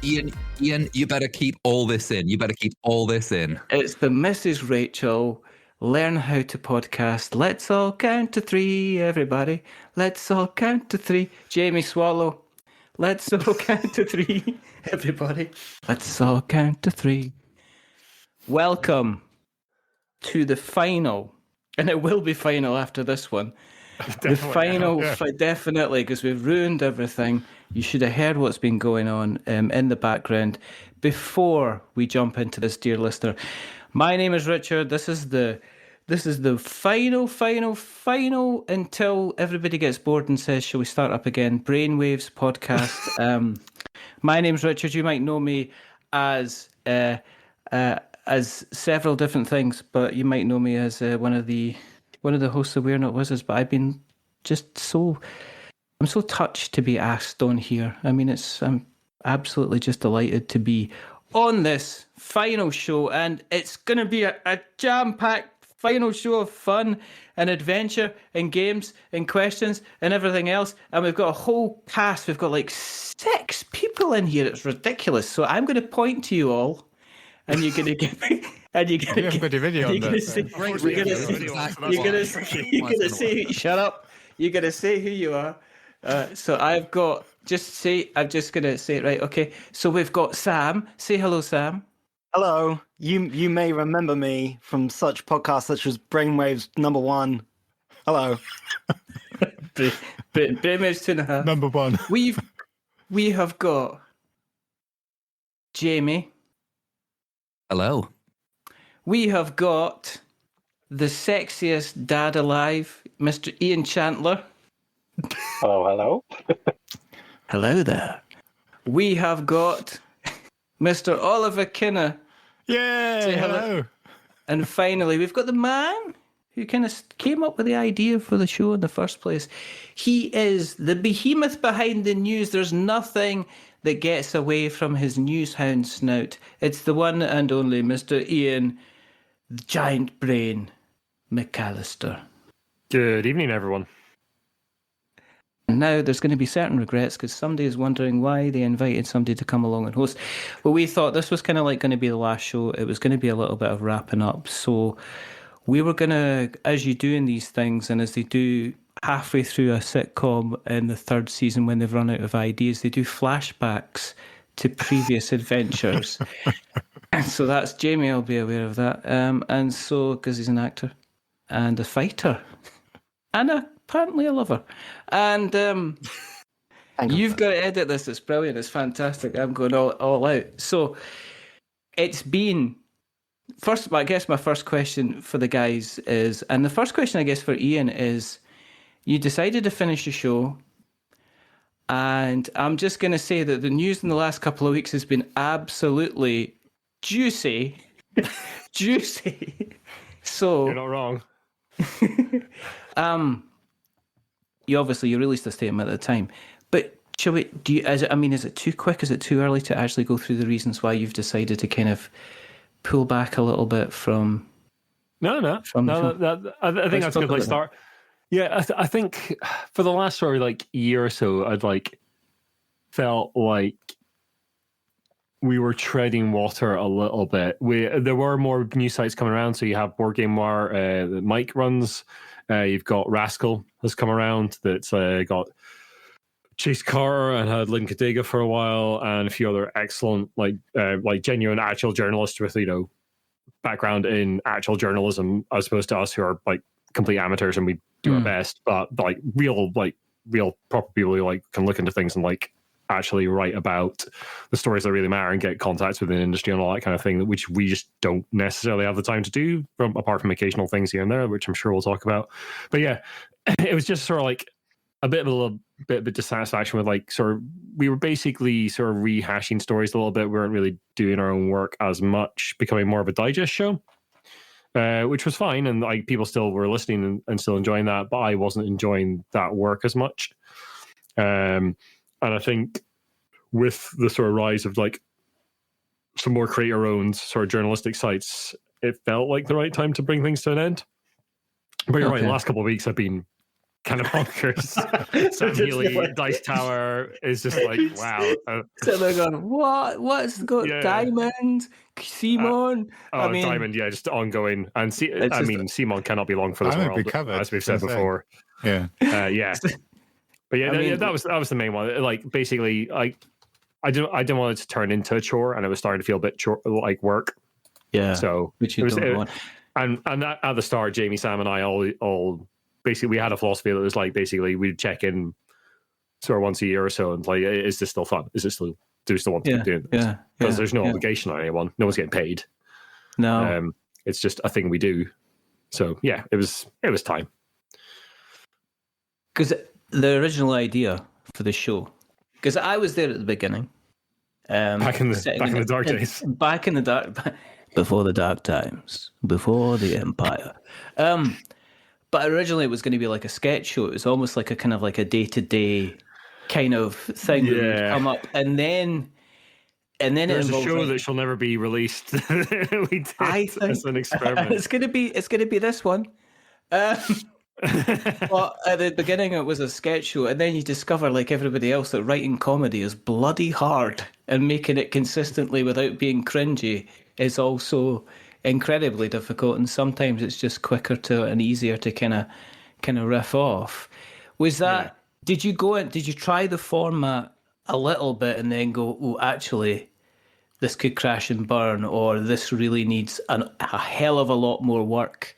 Iain, you better keep all this in. It's the Mrs. Rachel Learn How to Podcast. Let's all count to three, everybody. Let's all count to three. Jamie Swallow. Let's all count to three, everybody. Let's all count to three. Welcome to the final, and it will be final after this one. The final, definitely, because we've ruined everything. You should have heard what's been going on in the background before we jump into this, dear listener. My name is Richard. This is the final until everybody gets bored and says, "Shall we start up again?" Brainwaves podcast. My name's Richard. You might know me as several different things, but you might know me as one of the hosts of We're Not Wizards. But I've been I'm so touched to be asked on here. I mean, I'm absolutely just delighted to be on this final show, and it's going to be a jam-packed final show of fun and adventure and games and questions and everything else. And we've got a whole cast. We've got like 6 people in here. It's ridiculous. So I'm going to point to you all, and you're going to give me. And you're going to say, shut up. You're going to say who you are. So I'm just going to say it right. Okay. So we've got Sam. Say hello, Sam. Hello. You may remember me from such podcasts such as Brainwaves #1. Hello. Brainwaves 2.5. Number 1. We have got Jamie. Hello. We have got the sexiest dad alive, Mr. Iain Chantler. Hello. Hello there. We have got Mr. Oliver Kinne. Yay! Hello. And finally, we've got the man who kind of came up with the idea for the show in the first place. He is the behemoth behind the news. There's nothing that gets away from his newshound snout. It's the one and only Mr. Iain, the giant brain, McAllister. Good evening, everyone. And now there's going to be certain regrets because somebody is wondering why they invited somebody to come along and host. But we thought this was kind of like going to be the last show. It was going to be a little bit of wrapping up. So we were going to, as you do in these things, and as they do halfway through a sitcom in the 3rd season when they've run out of ideas, they do flashbacks to previous adventures. And so that's Jamie, I'll be aware of that. And so, because he's an actor and a fighter and apparently a lover. And you've got to edit this. It's brilliant. It's fantastic. I'm going all out. So it's been... First, I guess my first question for the guys is... And the first question, I guess, for Iain is... You decided to finish the show, and I'm just going to say that the news in the last couple of weeks has been absolutely juicy. Juicy. So... You're not wrong. You released a statement at the time, but is it too quick? Is it too early to actually go through the reasons why you've decided to kind of pull back a little bit from? No. I think that's a good place to start. Yeah, I think for the last sort of like year or so, I'd like felt like we were treading water a little bit. There were more news sites coming around. So you have Board Game War that Mike runs. You've got Rascal has come around. That's got Chase Carter and had Lynn Cadiga for a while, and a few other excellent like genuine actual journalists with background in actual journalism, as opposed to us who are like complete amateurs and we do our best, but like real proper people who like can look into things and like actually write about the stories that really matter and get contacts within the industry and all that kind of thing, which we just don't necessarily have the time to do, apart from occasional things here and there, which I'm sure we'll talk about. But yeah, it was just sort of like a bit of dissatisfaction with like we were basically sort of rehashing stories a little bit. We weren't really doing our own work as much, becoming more of a digest show. Which was fine, and like people still were listening and still enjoying that, but I wasn't enjoying that work as much. And I think with the sort of rise of like some more creator-owned sort of journalistic sites, it felt like the right time to bring things to an end. But you're right, the last couple of weeks have been kind of bonkers. Sam Healy, like, Dice Tower is just like, wow. So they're going, what? What's got Diamond? Simon? Diamond, just ongoing. And Simon cannot be long for this Diamond world, be covered, as we've said before. Yeah. But that was the main one. Like, basically, I didn't want it to turn into a chore, and it was starting to feel a bit like work. Yeah. So which you don't want. And that, at the start, Jamie, Sam, and I all basically, we had a philosophy that was like, basically we'd check in sort of once a year or so and like, is this still fun? Do we still want to keep doing this? Because there's no obligation on anyone. No one's getting paid. No. It's just a thing we do. So yeah, it was time. Because the original idea for the show, because I was there at the beginning. Back in the dark days. Back in the dark, before the dark times, before the Empire. But originally it was going to be like a sketch show. It was almost like a kind of like a day-to-day kind of thing that would come up. And then there's a show that shall never be released. We did as an experiment. It's going to be this one. But at the beginning it was a sketch show, and then you discover, like everybody else, that writing comedy is bloody hard, and making it consistently without being cringy is also incredibly difficult, and sometimes it's just quicker to and easier to kind of riff off. Was that did you try the format a little bit and then go, oh, actually this could crash and burn, or this really needs a hell of a lot more work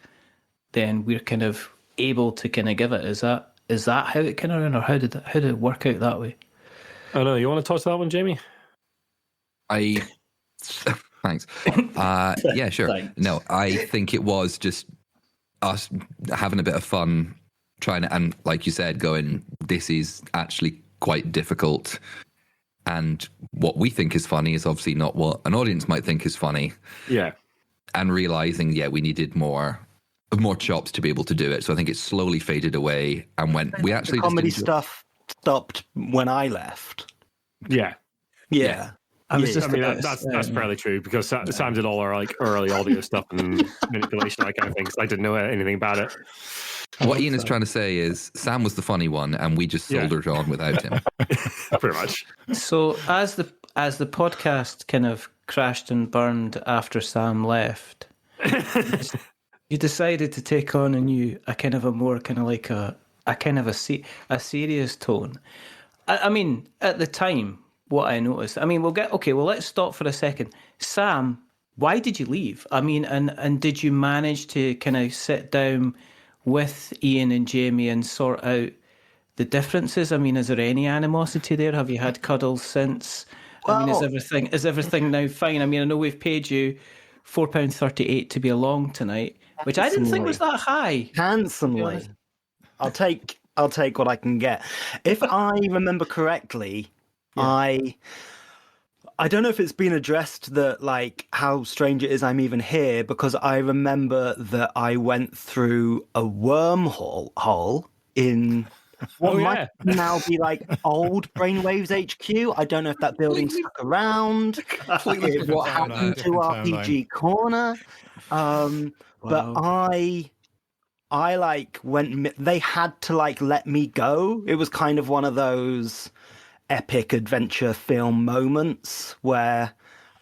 than we're kind of able to kind of give it? Is that how it kind of ran, or how did it work out that way? I don't know. You want to touch that one, Jamie? Thanks. Yeah, sure. Thanks. No, I think it was just us having a bit of fun trying to, and like you said, going, this is actually quite difficult. And what we think is funny is obviously not what an audience might think is funny. Yeah. And realizing, we needed more chops to be able to do it. So I think it slowly faded away, and when we actually the comedy stuff stopped when I left. Yeah. That's fairly true, because Sam did all our like early audio stuff and manipulation, that kind of thing, because I didn't know anything about it. What Iain is trying to say is Sam was the funny one, and we just soldiered on without him. Pretty much. So as the podcast kind of crashed and burned after Sam left, you decided to take on a serious tone. I mean, at the time, what I noticed, let's stop for a second. Sam, why did you leave? I mean, and did you manage to kind of sit down with Iain and Jamie and sort out the differences? I mean, is there any animosity there? Have you had cuddles since? Well, I mean, is everything now fine? I mean, I know we've paid you £4.38 to be along tonight, which I didn't think was that high. Handsomely. I'll take what I can get. If I remember correctly, I don't know if it's been addressed that, like, how strange it is I'm even here, because I remember that I went through a wormhole in what might now be like old Brainwaves HQ. I don't know if that building stuck around. What happened to RPG Corner? But I like went. They had to like let me go. It was kind of one of those epic adventure film moments where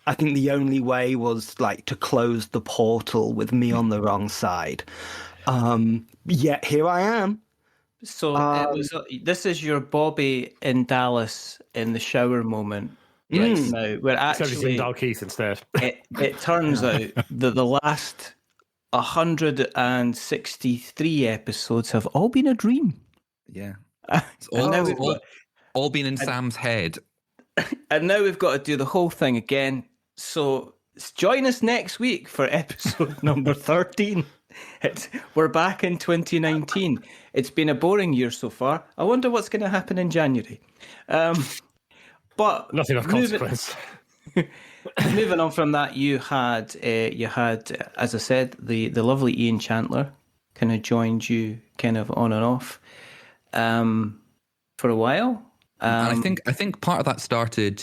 I think the only way was like to close the portal with me on the wrong side. Yet here I am. So this is your Bobby in Dallas in the shower moment. Yes. Now we're actually Dalkeith instead. It turns out that the last 163 episodes have all been a dream. Yeah, it's all been in Sam's head. And now we've got to do the whole thing again. So join us next week for episode number 13. We're back in 2019. It's been a boring year so far. I wonder what's going to happen in January. But nothing of consequence. Moving on from that, you had, as I said, the lovely Iain Chantler kind of joined you kind of on and off for a while. And I think part of that started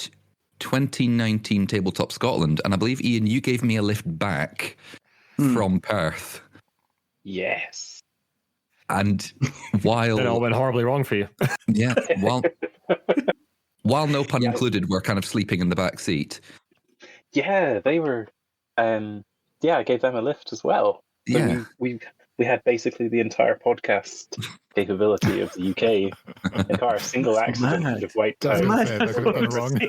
2019 Tabletop Scotland, and I believe, Iain, you gave me a lift back from Perth. Yes. And while it all went horribly wrong for you. Yeah, while no pun included, we're kind of sleeping in the back seat. Yeah, they were. I gave them a lift as well. So Yeah, we had basically the entire podcast capability of the UK. In our single accident could have wiped out. That could have gone wrong.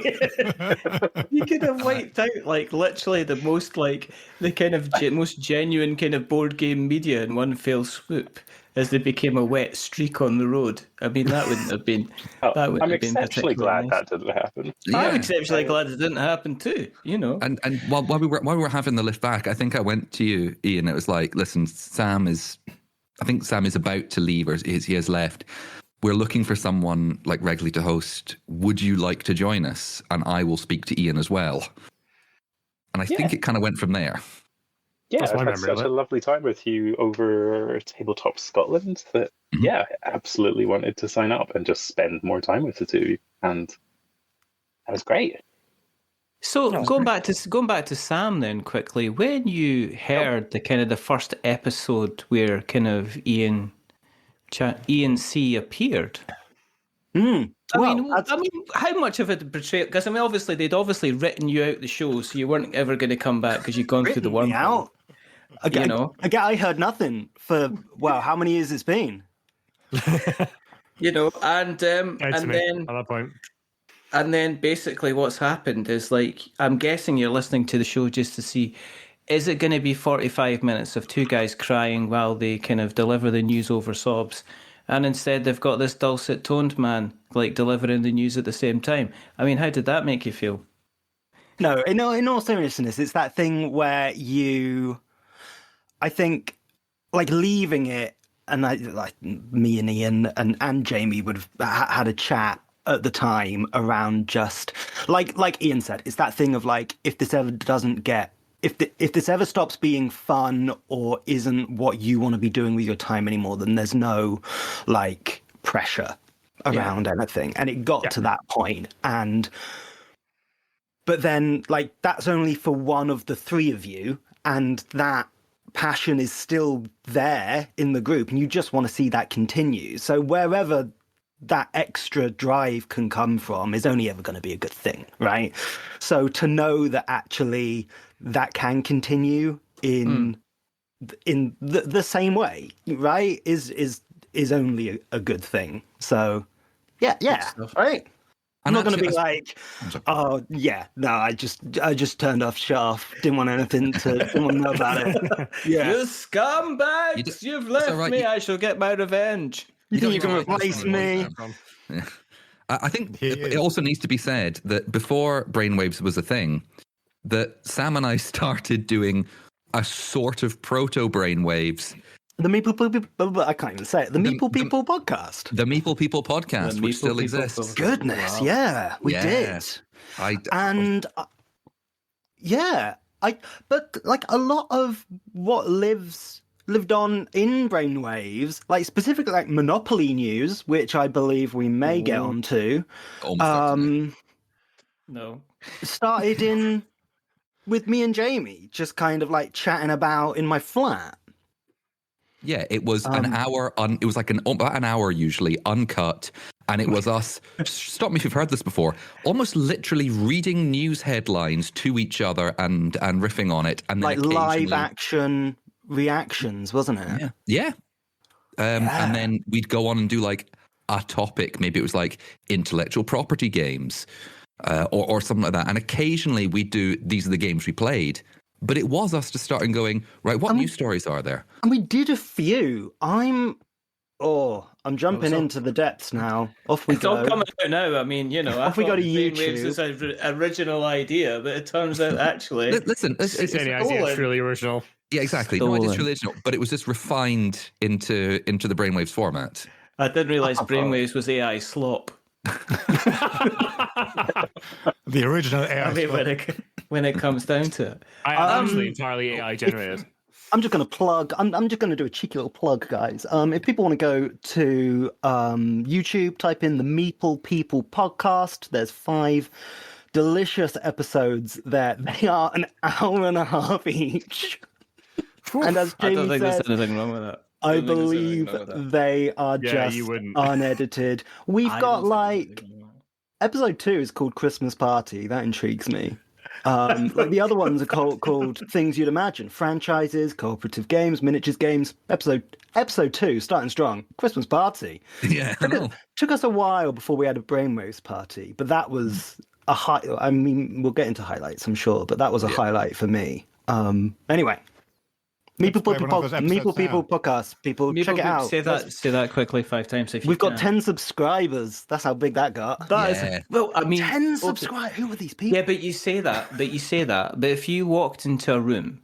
You could have wiped out like literally the most like the kind of most genuine kind of board game media in one fell swoop as they became a wet streak on the road. I mean, that wouldn't have been. I'm exceptionally glad that didn't happen. yeah. I'm exceptionally glad it didn't happen too. You know. And while we were having the lift back, I think I went to you, Iain. It was like, listen, Sam is about to leave, or he has left. We're looking for someone like regularly to host. Would you like to join us? And I will speak to Iain as well. And I think it kind of went from there. Yeah, I've had such a lovely time with you over Tabletop Scotland that, I absolutely wanted to sign up and just spend more time with the two of you. And that was great. So going back to Sam then quickly, when you heard the kind of the first episode where kind of Iain C appeared, I mean, how much of it betrayed? Because I mean, obviously they'd written you out the show, so you weren't ever going to come back because you'd gone through the wormhole. I heard nothing for how many years it's been. You know, and then at that point. And then basically what's happened is, like, I'm guessing you're listening to the show just to see, is it going to be 45 minutes of two guys crying while they kind of deliver the news over sobs? And instead they've got this dulcet-toned man, like, delivering the news at the same time. I mean, how did that make you feel? No, in all seriousness, it's that thing where I think, like, leaving it, and me and Iain and Jamie would have had a chat at the time around just like Iain said, it's that thing of like, if this ever stops being fun or isn't what you want to be doing with your time anymore, then there's no like pressure around anything. And it got to that point. But then like, that's only for one of the three of you, and that passion is still there in the group, and you just want to see that continue. So wherever that extra drive can come from is only ever going to be a good thing, right? So to know that actually that can continue in the same way, right, is only a good thing. So yeah, right. I'm not going to be like, oh yeah, no, I just turned off Shaft. Didn't want anything didn't want to know about it. Yeah, you scumbags! You've left me. I shall get my revenge. You think you can replace me? Yeah. I think it also needs to be said that before Brainwaves was a thing, that Sam and I started doing a sort of proto Brainwaves. The Meeple People, I can't even say it. The Meeple People podcast. The Meeple People podcast, which still exists. Goodness, yeah, we did. But like a lot of what lived on in Brainwaves, like specifically like Monopoly news, which I believe we may get onto. No, started with me and Jamie, just kind of like chatting about in my flat. Yeah, it was an hour it was like about an hour usually uncut, and it was us. Stop me if you've heard this before. Almost literally reading news headlines to each other and riffing on it, and then like live action reactions, wasn't it? Yeah. And then we'd go on and do like a topic. Maybe it was like intellectual property games, or something like that. And occasionally we'd do these are the games we played. But it was us just starting going, right, what news stories are there? And we did a few. I'm jumping into the depths now. Off we go. It's all coming out now. I mean, you know, off we go to YouTube. It's an original idea, but it turns out actually... Listen, it's really original. Yeah, exactly. No, it's really original. But it was just refined into the Brainwaves format. I didn't realise Brainwaves was AI slop. The original AI slop. When it comes down to it. I am actually entirely AI generated. I'm just going to plug. I'm just going to do a cheeky little plug, guys. If people want to go to YouTube, type in the Meeple People podcast. There's 5 delicious episodes there. They are an hour and a half each. And as Jamie I don't think said, there's anything wrong with that. I believe they are just unedited. We've got like episode 2 is called Christmas Party. That intrigues me. Like the other ones are called Things You'd Imagine, franchises, cooperative games, miniatures games. Episode 2, starting strong, Christmas Party. Yeah, took us a while before we had a Brainwaves party, but that was a high. I mean, we'll get into highlights, I'm sure, but that was a highlight for me. Anyway. Meeple People podcast. People, check it out. Say that quickly 5 times. If we've got 10 subscribers. That's how big that got. That is, well, I mean, 10 subscribers. Who are these people? Yeah, but you say that. But if you walked into a room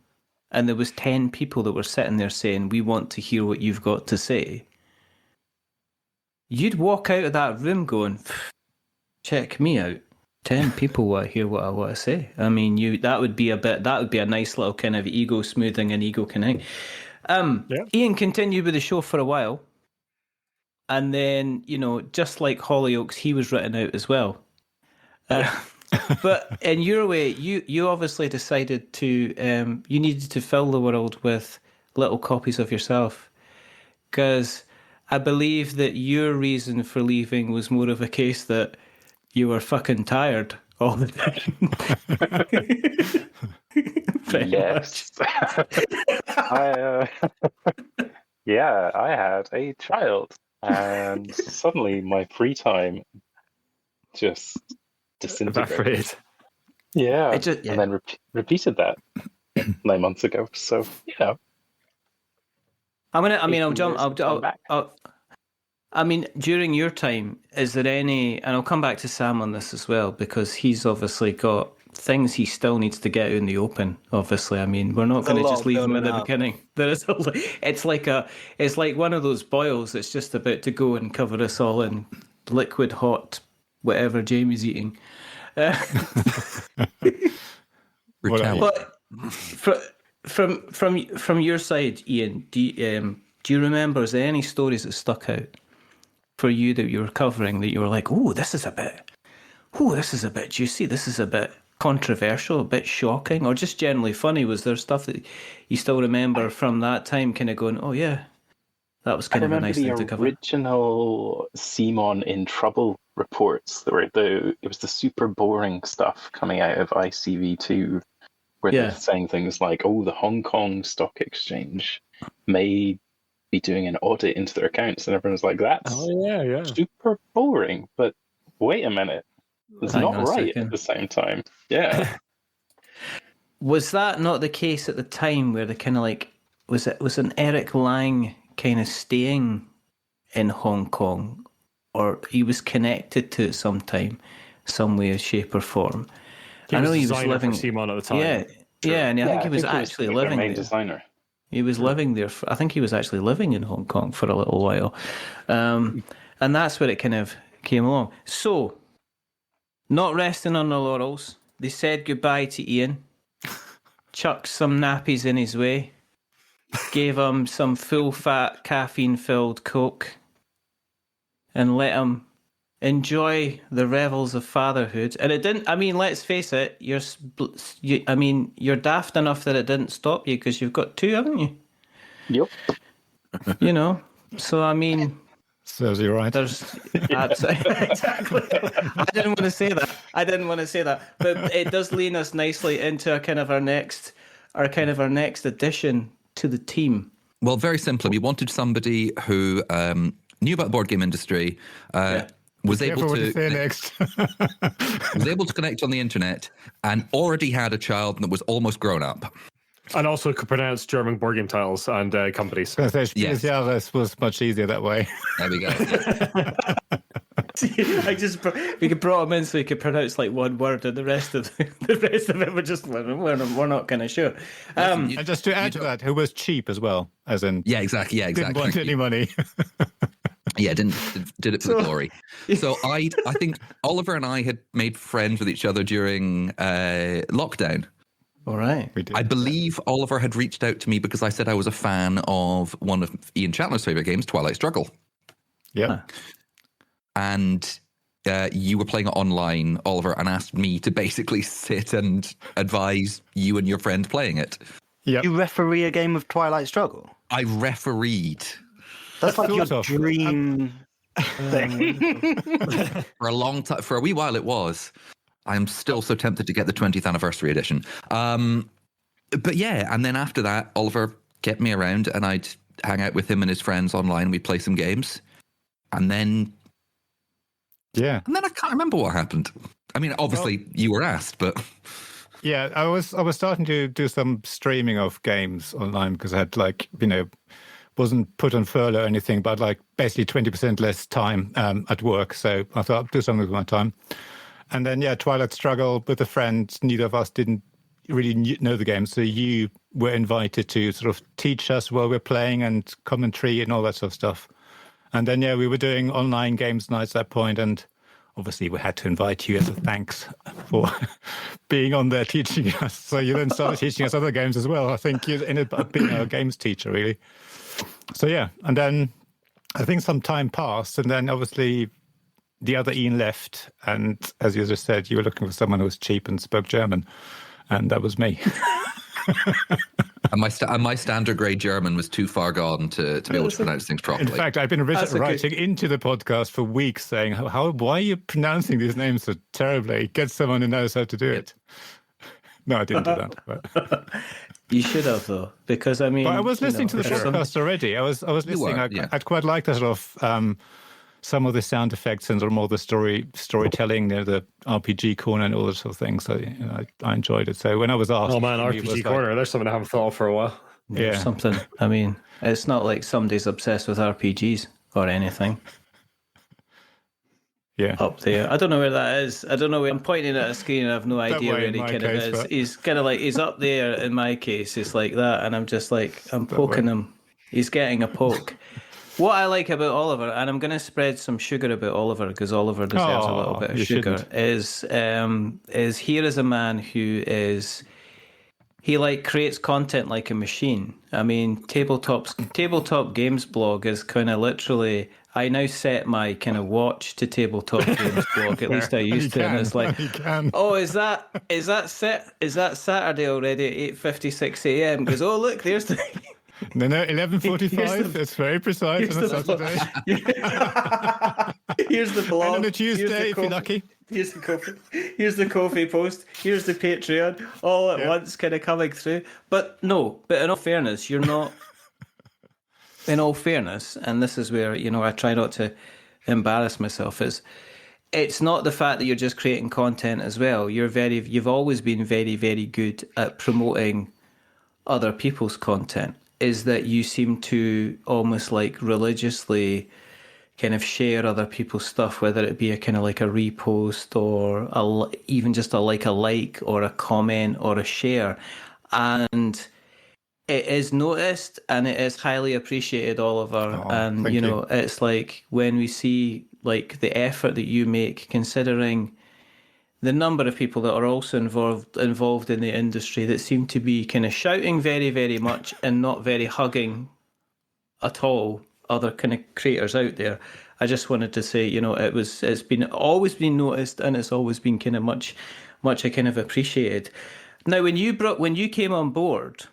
and there was 10 people that were sitting there saying, "We want to hear what you've got to say," you'd walk out of that room going, "Check me out." 10 people want to hear what I want to say. I mean, that would be a nice little kind of ego smoothing and ego connecting. Iain continued with the show for a while, and then just like Hollyoaks, he was written out as well. But in your way, you obviously decided to you needed to fill the world with little copies of yourself, because I believe that your reason for leaving was more of a case that you were fucking tired all the time. Yes. I had a child, and suddenly my free time just disintegrated. Yeah, and then repeated that 9 months ago. So yeah. I mean, during your time, is there any, and I'll come back to Sam on this as well, because he's obviously got things he still needs to get out in the open, obviously. I mean, we're not going to just leave him at the beginning. It's like one of those boils that's just about to go and cover us all in liquid hot, whatever Jamie's eating. But from your side, Iain, do you remember, is there any stories that stuck out for you that you were covering that you were like, this is a bit juicy, this is a bit controversial, a bit shocking, or just generally funny? Was there stuff that you still remember from that time kind of going, oh yeah, that was kind of a nice thing to cover? I remember the original Simon in Trouble reports. It was the super boring stuff coming out of ICV2, where they're saying things like, the Hong Kong Stock Exchange may be doing an audit into their accounts, and everyone's like, that's super boring, but wait a minute, it's not right at the same time. Yeah. Was that not the case at the time where the kind of like, was an Eric Lang kind of staying in Hong Kong, or he was connected to it sometime, some way, shape or form? I know he was living Simon at the time. And I think he was actually living main there. Designer. He was living there. I think he was actually living in Hong Kong for a little while. And that's where it kind of came along. So, not resting on the laurels, they said goodbye to Iain, chucked some nappies in his way, gave him some full-fat, caffeine-filled Coke, and let him enjoy the revels of fatherhood. And it didn't, I mean, let's face it, you're daft enough that it didn't stop you, because you've got 2, haven't you? Yep. So I mean, serves you right. There's exactly. I didn't want to say that, but it does lead us nicely into our next addition to the team. Well, very simply, we wanted somebody who knew about the board game industry. Was able to connect on the internet, and already had a child that was almost grown up, and also could pronounce German board game titles and companies. Yes, was much easier that way. There we go. We could brought him in so he could pronounce like one word, and the rest of it we're not kind of sure. And just to add to that, who was cheap as well, as in exactly. Didn't want any money. Yeah, did it for the glory. So I think Oliver and I had made friends with each other during lockdown. All right. I believe Oliver had reached out to me because I said I was a fan of one of Iain Chantler's favourite games, Twilight Struggle. Yeah. And you were playing it online, Oliver, and asked me to basically sit and advise you and your friend playing it. Yep. You referee a game of Twilight Struggle? I refereed. That's like your dream thing. For a long time, for a wee while it was. I am still so tempted to get the 20th anniversary edition. But yeah, and then after that, Oliver kept me around and I'd hang out with him and his friends online. We'd play some games. And then... Yeah. And then I can't remember what happened. I mean, obviously you were asked, but... Yeah, I was starting to do some streaming of games online because I had wasn't put on furlough or anything, but basically 20% less time at work. So I thought I'd do something with my time. And then, Twilight Struggle with a friend. Neither of us didn't really know the game. So you were invited to sort of teach us while we're playing and commentary and all that sort of stuff. And then, we were doing online games nights at that point. And obviously we had to invite you as a thanks for being on there teaching us. So you then started teaching us other games as well. I think you ended up being our games teacher, really. So, and then I think some time passed, and then obviously the other Iain left, and as you just said, you were looking for someone who was cheap and spoke German, and that was me. And my standard grade German was too far gone to be able to pronounce things properly. In fact, I've been writing into the podcast for weeks saying, why are you pronouncing these names so terribly? Get someone who knows how to do it. No, I didn't do that. But... You should have, though, because I mean... But I was listening to the podcast already. I was listening. I'd quite like the sort of some of the sound effects and sort of more the storytelling, the RPG corner and all that sort of thing. So I enjoyed it. So when I was asked... Oh man, RPG corner, there's something I haven't thought of for a while. Yeah. Something. I mean, it's not like somebody's obsessed with RPGs or anything. Yeah. Up there. I don't know where that is. I don't know where I'm pointing at a screen and I have no idea where he kind of is. But... He's kind of he's up there in my case. It's like that. And I'm just I'm poking him. He's getting a poke. What I like about Oliver, and I'm going to spread some sugar about Oliver because Oliver deserves a little bit of sugar, is here is a man who is... He creates content like a machine. I mean, tabletop games blog is kind of literally... I now set my kind of watch to tabletop games blog. At least I used to, and it's is that Saturday already at 8:56 a.m. Because look, there's the... No, 11:45. It's very precise on a Saturday. Here's the blog. And on a Tuesday, if you're lucky. Here's the coffee. Here's the coffee post. Here's the Patreon. All at once, kind of coming through. But in all fairness, you're not. In all fairness, and this is where I try not to embarrass myself. It's not the fact that you're just creating content as well. You've always been very, very good at promoting other people's content. Is that you seem to almost religiously kind of share other people's stuff, whether it be a kind of a repost or even just a like or a comment or a share, and it is noticed and it is highly appreciated, Oliver. And it's when we see the effort that you make, considering the number of people that are also involved in the industry that seem to be kind of shouting very, very much and not very hugging at all other kind of creators out there. I just wanted to say, it's always been noticed and it's always been kind of much I kind of appreciated. Now, when you came on board,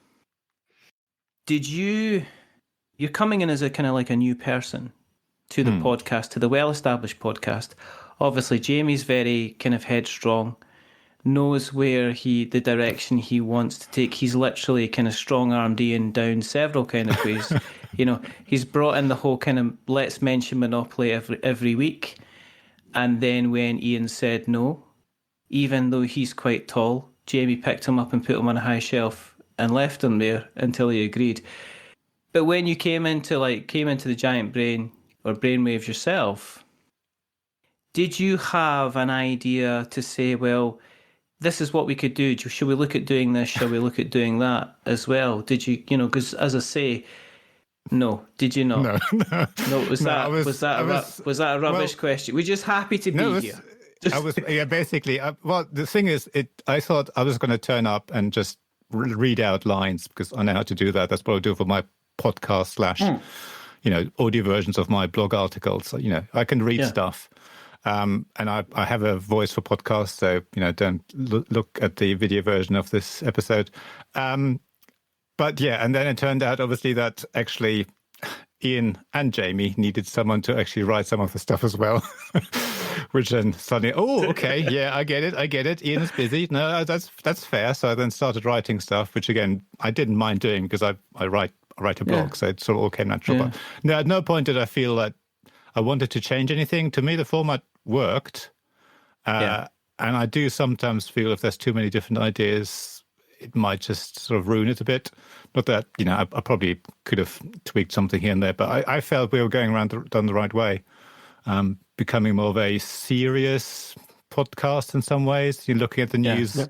you're coming in as a kind of a new person to the podcast, to the well-established podcast. Obviously, Jamie's very kind of headstrong, knows where the direction he wants to take. He's literally kind of strong-armed Iain down several kind of ways. He's brought in the whole kind of let's mention Monopoly every week. And then when Iain said no, even though he's quite tall, Jamie picked him up and put him on a high shelf and left him there until he agreed. But when you came into the Giant Brain or Brainwaves yourself, did you have an idea to say, well, this is what we could do? Should we look at doing this? Shall we look at doing that as well? Did you, because as I say, no, did you not? No. Was that a rubbish question? We're just happy to be here. Basically. Well, the thing is, I thought I was going to turn up and just read out lines because I know how to do that. That's what I do for my podcast / audio versions of my blog articles. I can read stuff. And I have a voice for podcasts, so don't look at the video version of this episode. But yeah, and then it turned out obviously that actually Iain and Jamie needed someone to actually write some of the stuff as well. Which then suddenly, okay, yeah, I get it. Iain is busy. No, that's fair. So I then started writing stuff, which again I didn't mind doing because I write a blog, so it sort of all came natural. But no, at no point did I feel that I wanted to change anything. To me, the format worked, and I do sometimes feel if there's too many different ideas, it might just sort of ruin it a bit. Not that I probably could have tweaked something here and there, but I felt we were going down the right way. Becoming more of a serious podcast in some ways. You're looking at the news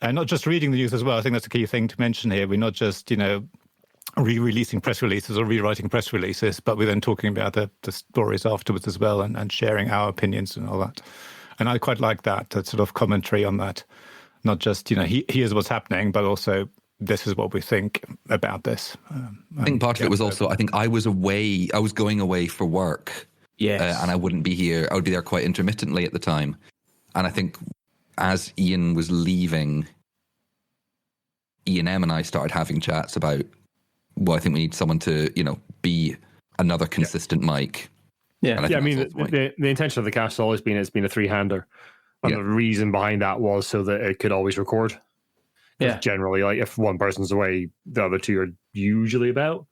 and not just reading the news as well. I think that's a key thing to mention here. We're not just, re-releasing press releases or rewriting press releases, but we're then talking about the stories afterwards as well and sharing our opinions and all that. And I quite like that sort of commentary on that. Not just, here's what's happening, but also this is what we think about this. I think part of it was also, I think I was going away for work. Yes. And I wouldn't be here. I would be there quite intermittently at the time. And I think as Iain was leaving, Iain M and I started having chats about, I think we need someone to, be another consistent mic. Yeah. I mean, the intention of the cast has always been it's been a three-hander. And the reason behind that was so that it could always record. Yeah. Generally, like if one person's away, the other two are usually about.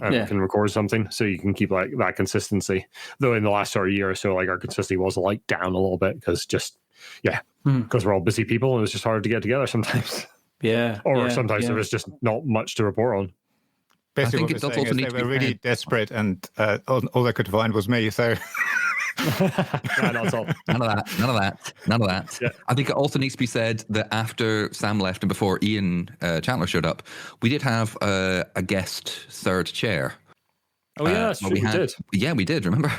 And can record something, so you can keep like that consistency. Though in the last sort of year or so, like our consistency was like down a little bit because because we're all busy people and it's just hard to get together sometimes. Sometimes there was just not much to report on. Basically, I think it does also need to be really desperate, and all they could find was me. So. None of that. Yeah. I think it also needs to be said that after Sam left and before Iain Chantler showed up, we did have a guest third chair. Oh yeah, that's true. We did. Yeah, we did. Remember,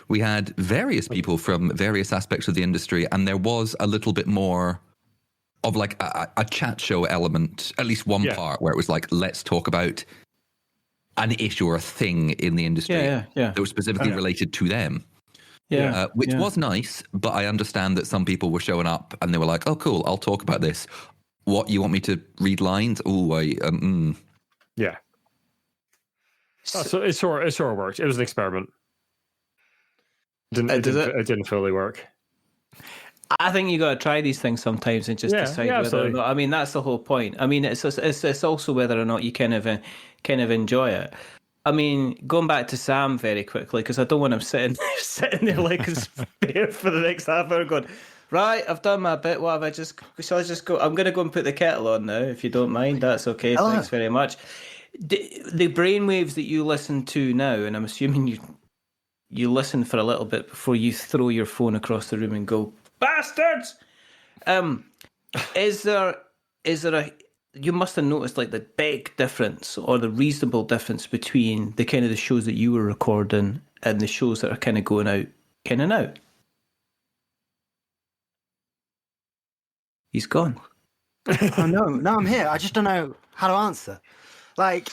we had various people from various aspects of the industry, and there was a little bit more of like a chat show element, at least one part where it was like, let's talk about an issue or a thing in the industry that was specifically related to them. Which was nice, but I understand that some people were showing up and they were like, "Oh, cool, I'll talk about this." What, you want me to read lines? Oh, yeah. So it sort of worked. It was an experiment. It didn't fully work. I think you got to try these things sometimes and just decide whether or not. I mean, that's the whole point. I mean, it's also whether or not you kind of enjoy it. I mean, going back to Sam very quickly, because I don't want him sitting there like a spare for the next half hour going, right, I've done my bit. Shall I just go? I'm going to go and put the kettle on now, if you don't mind. That's okay. Oh. Thanks very much. The brainwaves that you listen to now, and I'm assuming you listen for a little bit before you throw your phone across the room and go, bastards! Is there a... You must have noticed like the big difference or the reasonable difference between the kind of the shows that you were recording and the shows that are kind of going out in and out. He's gone. Oh no, I'm here. I just don't know how to answer. Like,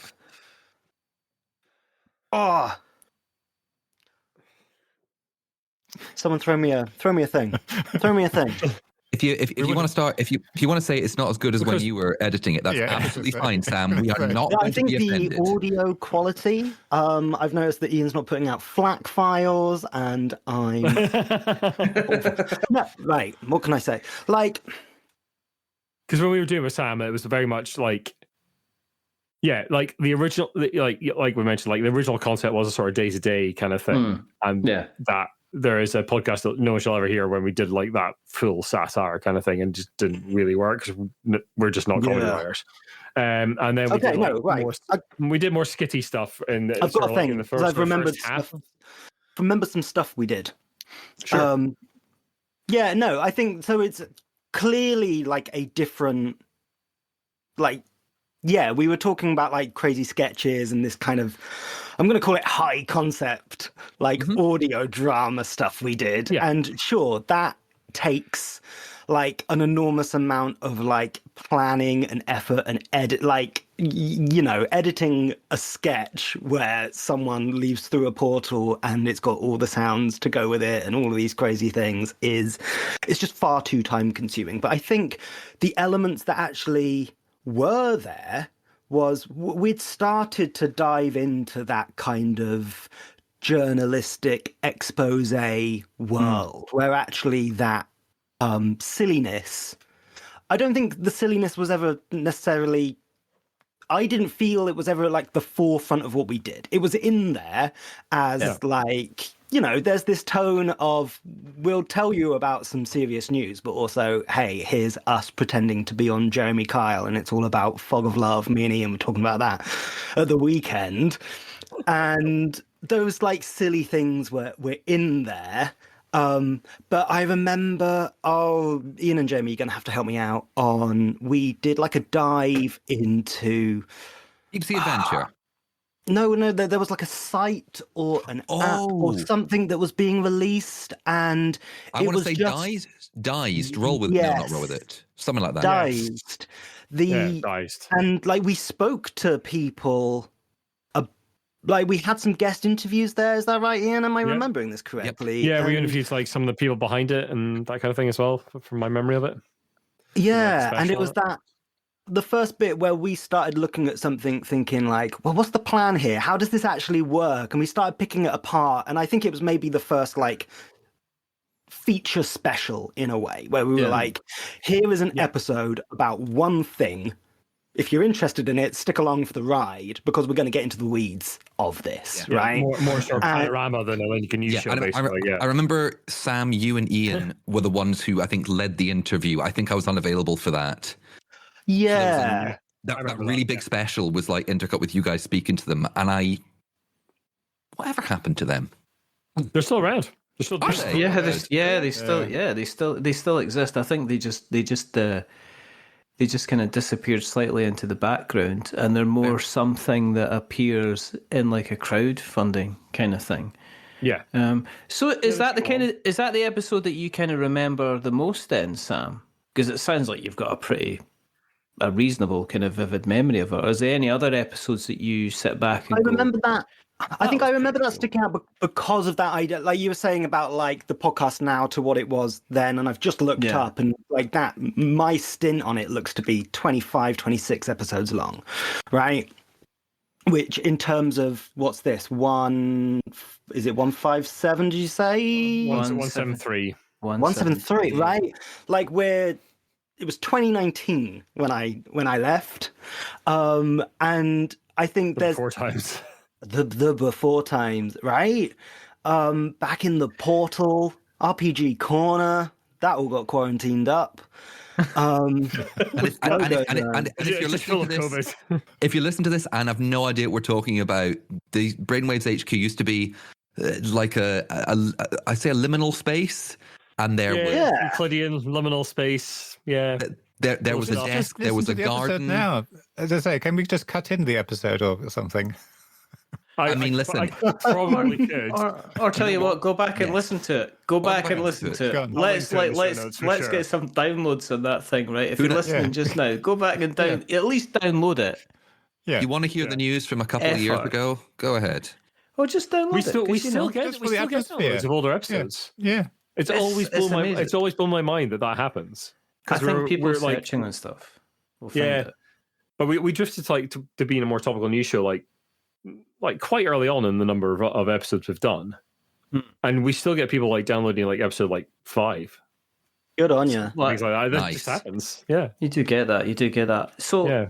someone throw me a thing. Throw me a thing. If you want to start, if you want to say it's not as good as when you were editing it, that's absolutely fine, Sam. We are not going to be offended. I think the audio quality. I've noticed that Ian's not putting out FLAC files, and I'm. No, right. What can I say? Like, because when we were doing it with Sam, it was very much like, like the original, like we mentioned, like the original concept was a sort of day-to-day kind of thing, and that. There is a podcast that no one shall ever hear when we did like that full satire kind of thing and just didn't really work because we're just not comedy writers. And then we did we did more skitty stuff. I've got a thing because I've remembered some stuff we did. Sure. I think so. It's clearly like a different, like, we were talking about like crazy sketches and this kind of, I'm going to call it high concept, like audio drama stuff we did. Yeah. And sure, that takes like an enormous amount of like planning and effort and edit, like, editing a sketch where someone leaves through a portal and it's got all the sounds to go with it and all of these crazy things it's just far too time consuming. But I think the elements that actually were there was we'd started to dive into that kind of journalistic expose world where actually that silliness, I don't think the silliness was ever necessarily, I didn't feel it was ever like the forefront of what we did. It was in there as like, you know, there's this tone of we'll tell you about some serious news, but also, hey, here's us pretending to be on Jeremy Kyle and it's all about Fog of Love. Me and Iain were talking about that at the weekend. And those like silly things were in there. But I remember, Iain and Jamie, you're going to have to help me out on, we did like a dive into... Deep Sea Adventure. No, there was like a site or an app or something that was being released, and I want to say Diced. Roll with no, not roll with it. Something like that. Diced. Diced. And like we spoke to people. Like we had some guest interviews there. Is that right, Iain? Am I remembering this correctly? Yeah, we interviewed like some of the people behind it and that kind of thing as well, from my memory of it. Yeah, and it was that the first bit where we started looking at something thinking like, well, what's the plan here? How does this actually work? And we started picking it apart. And I think it was maybe the first like feature special in a way where we were like, here is an episode about one thing. If you're interested in it, stick along for the ride because we're going to get into the weeds of this, right? More sort of panorama than a Link and You show, basically. I remember Sam, you and Iain were the ones who I think led the interview. I think I was unavailable for that. Yeah. So that really big special was like intercut with you guys speaking to them, and whatever happened to them? They're still around. They still exist. I think they just kind of disappeared slightly into the background, and they're more something that appears in like a crowdfunding kind of thing. Yeah. So is that the episode that you kind of remember the most then, Sam? Because it sounds like you've got a reasonable kind of vivid memory of it. Or is there any other episodes that you sit back and remember that. I think I remember that sticking out because of that idea, like you were saying about like the podcast now to what it was then, and I've just looked up and like that, my stint on it looks to be 25, 26 episodes long, right? Which in terms of, what's this, is it 157, did you say? 173. 173, right? Like it was 2019 when I left. And I think there's... Before times. The before times, right? Back in the portal, RPG Corner, that all got quarantined up. And if you're listening to this, and have no idea what we're talking about, the Brainwaves HQ used to be like a liminal space, and there was Euclidean liminal space. Yeah. There was a desk, there was a garden. Now, as I say, can we just cut in the episode or something? I mean, listen. I probably could. Or tell you what, go back and listen to it. Go back and listen to it. Let's get some downloads on that thing, right? If you're listening just now, go back and at least download it. Yeah. You want to hear the news from a couple of years ago? Go ahead. Or just download it. We still get downloads of older episodes. Yeah. It's always blown my mind that happens. I think people searching and stuff will find it. But we drifted to being a more topical news show like quite early on in the number of episodes we've done, and we still get people like downloading like episode like 5. Good on you. Things like that. That just happens. Yeah, you do get that. So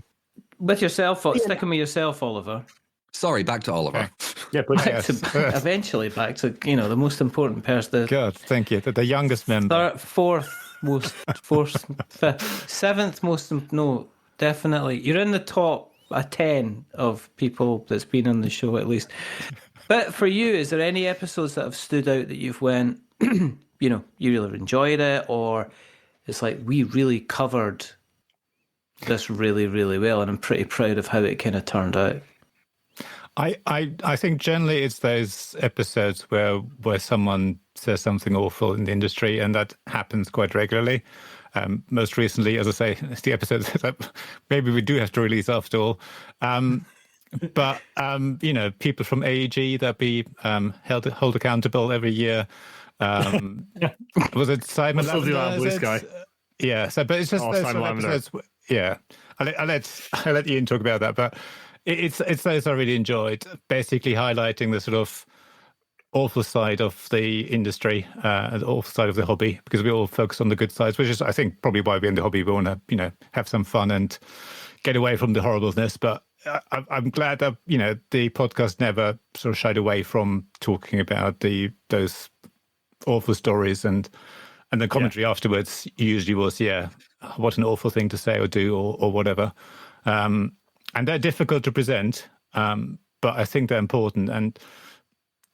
with yourself, sticking with yourself, Oliver. Sorry, back to Oliver. Yeah, but eventually back to the most important person. God, thank you. The youngest member. Seventh most. No, definitely. You're in the top 10 of people that's been on the show at least. But for you, is there any episodes that have stood out that you've went, you really enjoyed it, or it's like we really covered this really, really well, and I'm pretty proud of how it kind of turned out? I think generally it's those episodes where someone says something awful in the industry, and that happens quite regularly. Most recently, as I say, it's the episodes that maybe we do have to release after all. But people from AEG that be hold accountable every year. Was it Simon Lavender? Blusky? Yeah. So, but it's just those sort of episodes Yeah, I'll let Iain talk about that, but it's those I really enjoyed, basically highlighting the sort of awful side of the industry, the awful side of the hobby, because we all focus on the good sides, which is, I think, probably why we're in the hobby. We want to, have some fun and get away from the horribleness. But I'm glad that the podcast never sort of shied away from talking about those awful stories, and the commentary afterwards usually was, what an awful thing to say or do or whatever. And they're difficult to present, but I think they're important, and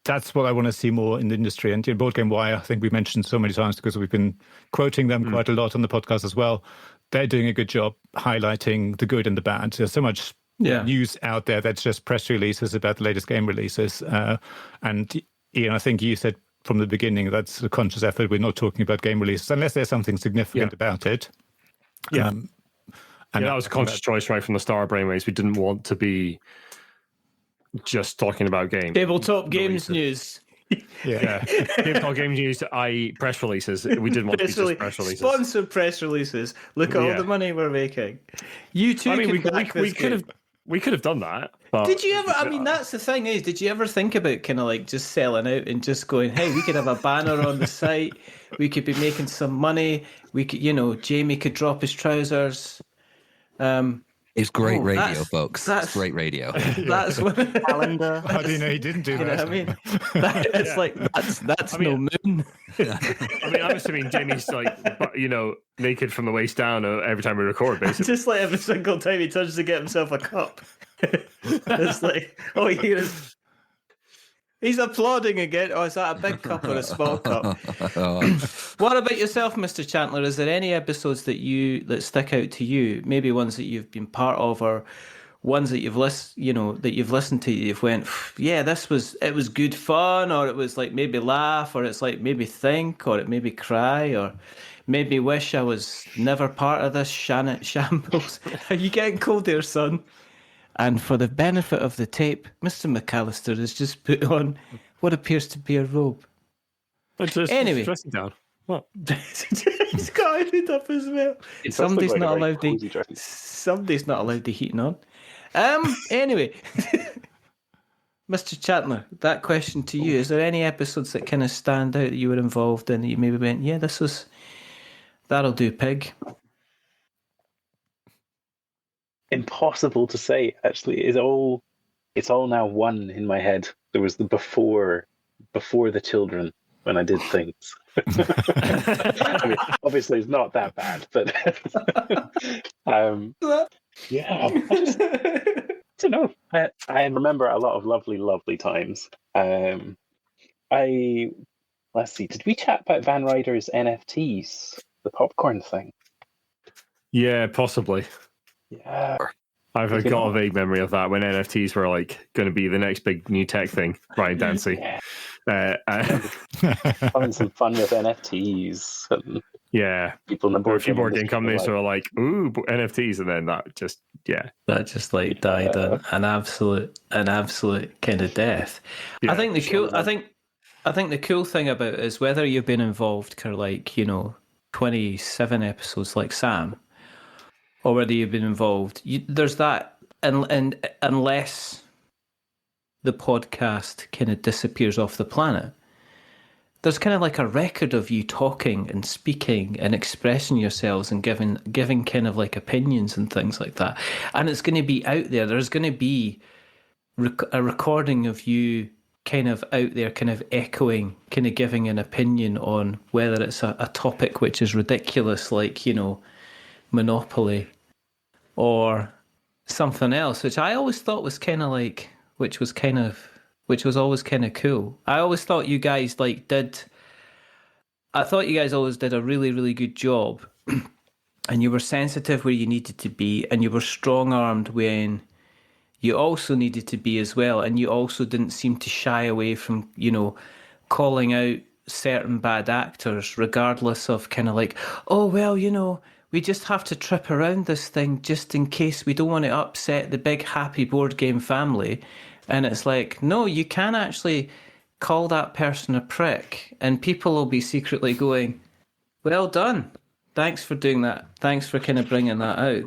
that's what I want to see more in the industry. And Board Game Wire, I think we mentioned so many times because we've been quoting them quite a lot on the podcast as well. They're doing a good job highlighting the good and the bad. There's so much news out there that's just press releases about the latest game releases. And Iain, I think you said from the beginning that's a conscious effort. We're not talking about game releases unless there's something significant about it. Yeah. And that was a conscious choice right from the start of Brainwaves. We didn't want to be just talking about games. Tabletop games news. Tabletop games news, i.e. press releases. We didn't want to be just press releases. Sponsored press releases. Look at all the money we're making. You too. We could have done that. But did you ever? I mean, that's the thing is, did you ever think about kind of like just selling out and just going, hey, we could have a banner on the site. We could be making some money. We could, Jamie could drop his trousers. It's great radio, folks. That's great radio. That's what calendar. How do you know he didn't do that? I mean, it's like that's no moon. I mean, I'm assuming Jamie's like, naked from the waist down every time we record, basically. Just like every single time he touches to get himself a cup. It's like, oh, he's applauding again. Oh, is that a big cup or a small cup? What about yourself, Mr. Chantler? Is there any episodes that stick out to you? Maybe ones that you've been part of, or ones that you've listened to. You've went, yeah, it was good fun, or it was like maybe laugh, or it's like maybe think, or it maybe cry, or maybe wish I was never part of this shambles. Are you getting cold there, son? And for the benefit of the tape, Mr. McAllister has just put on what appears to be a robe. Anyway, dressing down. What? He's got a hood up as well. Somebody's not allowed the heating on. Anyway, Mr. Chantler, that question to you: is there any episodes that kind of stand out that you were involved in that you maybe went, yeah, that'll do, pig? Impossible to say, actually. It's all now one in my head. There was the before the children when I did things. I mean, obviously it's not that bad, but I don't know. I remember a lot of lovely times. Let's see, did we chat about Van Ryder's NFTs, the popcorn thing? Yeah, possibly. Yeah, I've got a vague memory of that when NFTs were like going to be the next big new tech thing. Brian Dancy, having some fun with NFTs. And people in the a few board game companies who are like, "Ooh, NFTs," and then that just like died an absolute kind of death. Yeah, I think the cool thing about it is whether you've been involved for 27 episodes like Sam, or whether you've been involved, there's that, and unless the podcast kind of disappears off the planet, there's kind of like a record of you talking and speaking and expressing yourselves and giving kind of like opinions and things like that. And it's going to be out there. There's going to be a recording of you kind of out there, kind of echoing, kind of giving an opinion on whether it's a topic which is ridiculous, like, Monopoly, or something else, which I always thought was kind of like, which was always kind of cool. I always thought you guys always did a really, really good job, and you were sensitive where you needed to be, and you were strong-armed when you also needed to be as well, and you also didn't seem to shy away from, calling out certain bad actors, regardless of kind of like, oh, well, we just have to trip around this thing just in case we don't want to upset the big happy board game family. And it's like, no, you can actually call that person a prick, and people will be secretly going, well done. Thanks for doing that. Thanks for kind of bringing that out.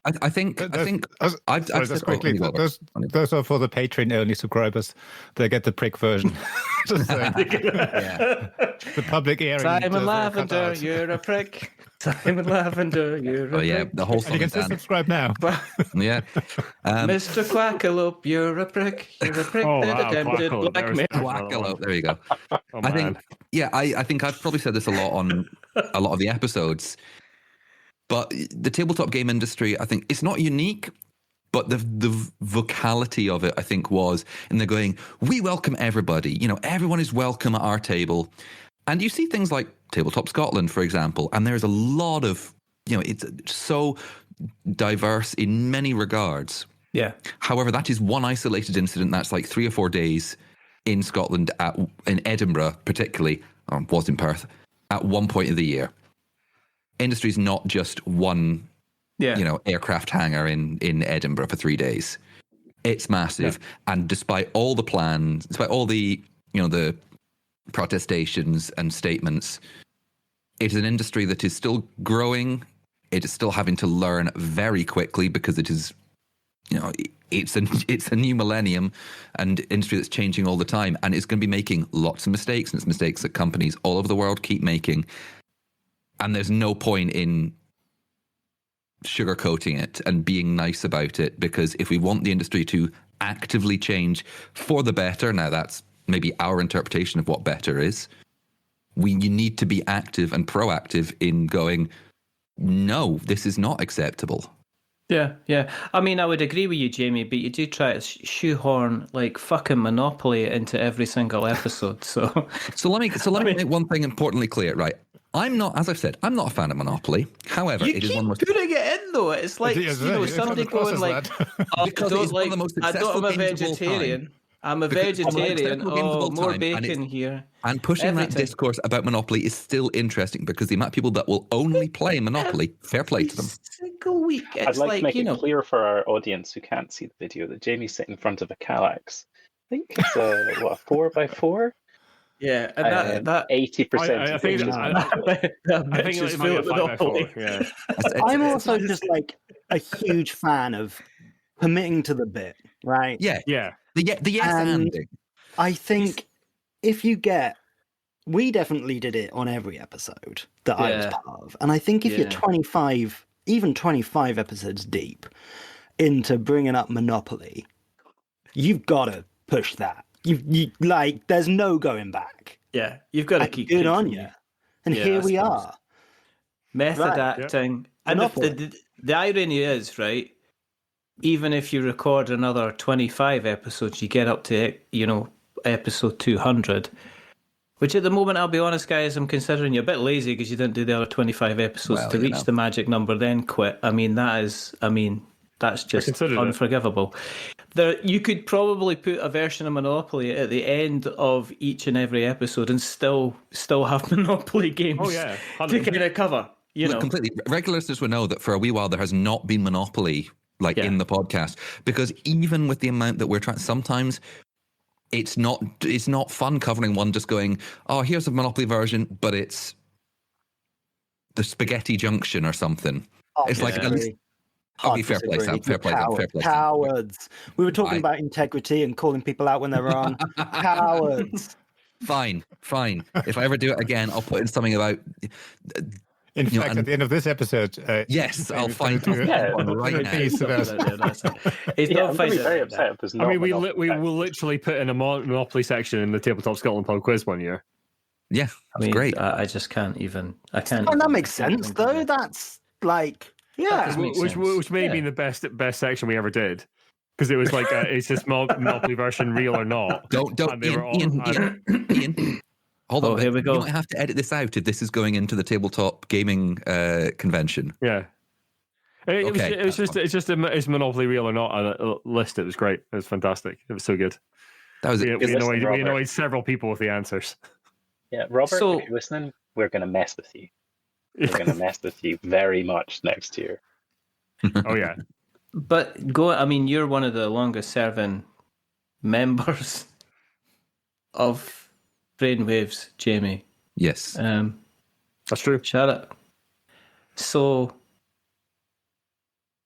I think I've just quickly. Those are for the Patreon only subscribers. They get the prick version. Just saying. The public hearing. Simon Lavender, you're a prick. Simon Lavender, you're a prick. Oh yeah, the whole song. And you can still subscribe now. Yeah. Mr. Quackalope, you're a prick. You're a prick that attempted blackmail. Quackalope. There you go. Oh, I think I've probably said this a lot on a lot of the episodes. But the tabletop game industry, I think, it's not unique, but the vocality of it, I think, was, and they're going, we welcome everybody. You know, everyone is welcome at our table. And you see things like Tabletop Scotland, for example, and there's a lot of, you know, it's so diverse in many regards. Yeah. However, that is one isolated incident that's like 3 or 4 days in Scotland, in Edinburgh particularly, or was in Perth, at one point of the year. Industry is not just one, aircraft hangar in Edinburgh for 3 days. It's massive, and despite all the plans, despite all the the protestations and statements, it is an industry that is still growing. It is still having to learn very quickly because it is, it's a new millennium, and industry that's changing all the time, and it's going to be making lots of mistakes, and it's mistakes that companies all over the world keep making. And there's no point in sugarcoating it and being nice about it, because if we want the industry to actively change for the better, now that's maybe our interpretation of what better is, you need to be active and proactive in going, no, this is not acceptable. Yeah. I mean, I would agree with you, Jamie, but you do try to shoehorn like fucking Monopoly into every single episode. So let me make one thing importantly clear, right? I'm not, as I've said, I'm not a fan of Monopoly. However, it is one of the most putting it in though. It's like somebody going like, because it's one of the most successful I'm a vegetarian. I'm a vegetarian. Oh, more bacon here. And pushing that discourse about Monopoly is still interesting, because the amount of people that will only play Monopoly, fair play to them. Single week. I'd like to make it clear for our audience who can't see the video that Jamie's sitting in front of a Kallax. I think it's a 4x4. Yeah, and that 80%. I think it's full of Monopoly. Yeah. I'm also just like a huge fan of committing to the bit, right? Yeah. The yes anding. I think we definitely did it on every episode that I was part of, and I think if you're 25, even 25 episodes deep into bringing up Monopoly, you've got to push that. You like, there's no going back. Yeah, you've got to keep good on you. And here we are. Method acting. And if the irony is, right, even if you record another 25 episodes, you get up to, episode 200, which at the moment, I'll be honest, guys, I'm considering you a bit lazy because you didn't do the other 25 episodes to reach the magic number, then quit. That's just unforgivable. You could probably put a version of Monopoly at the end of each and every episode and still have Monopoly games to kind of cover. Completely. Regular listeners will know that for a wee while there has not been Monopoly in the podcast, because even with the amount that we're trying, sometimes it's not fun covering one just going, oh, here's a Monopoly version, but it's the Spaghetti Junction or something. It's like at least. Okay, fair play, Sam. Fair play. Cowards. We were talking about integrity and calling people out when they're wrong. Cowards. Fine. If I ever do it again, I'll put in something about. In fact, at the end of this episode, yes, I'll find one right now. He's not very upset. We will literally put in a Monopoly section in the Tabletop Scotland pub quiz one year. Yeah, great. I just can't even. I can't. And that makes sense, though. That's like. Yeah, which may be the best section we ever did, because it was like it's this Monopoly version, real or not. Don't Ian, hold on. Here we go. You might have to edit this out if this is going into the tabletop gaming convention. Yeah, it's Monopoly real or not list. It was great. It was fantastic. It was so good. We annoyed several people with the answers. Yeah, Robert, if you're listening, we're going to mess with you. We're going to mess with you very much next year. Oh, yeah. But you're one of the longest serving members of Brainwaves, Jamie. Yes. That's true. Shut up. So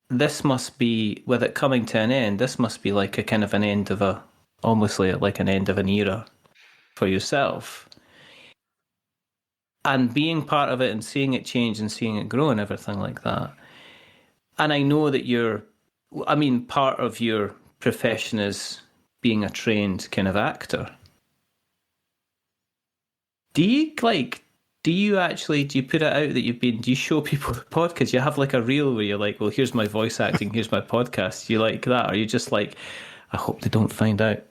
this must be, with it coming to an end, this must be like a kind of an end of almost like an end of an era for yourself. And being part of it and seeing it change and seeing it grow and everything like that. And I know that part of your profession is being a trained kind of actor. Do you put it out that do you show people the podcast? You have like a reel where you're like, well, here's my voice acting, here's my podcast. You like that? Or are you just like, I hope they don't find out?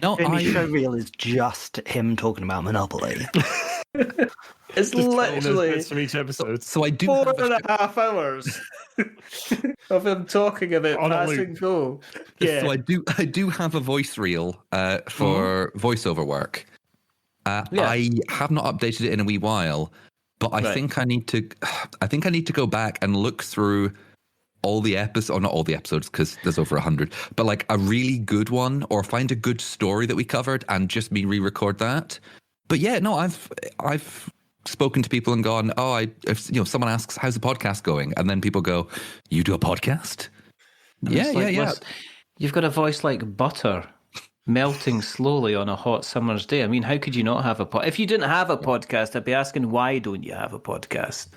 No, my show reel is just him talking about Monopoly. It's literally from each episode. So I do 4.5 hours of him talking about passing go. Yeah. So I do have a voice reel for voiceover work. I have not updated it in a wee while, but I think I need to go back and look through all the episodes, or not all the episodes because there's over 100, but like a really good one, or find a good story that we covered and just me re-record that. But yeah, no, I've spoken to people and gone, if someone asks, how's the podcast going? And then people go, you do a podcast? Yeah. You've got a voice like butter melting slowly on a hot summer's day. I mean, how could you not have a podcast? If you didn't have a podcast, I'd be asking, why don't you have a podcast?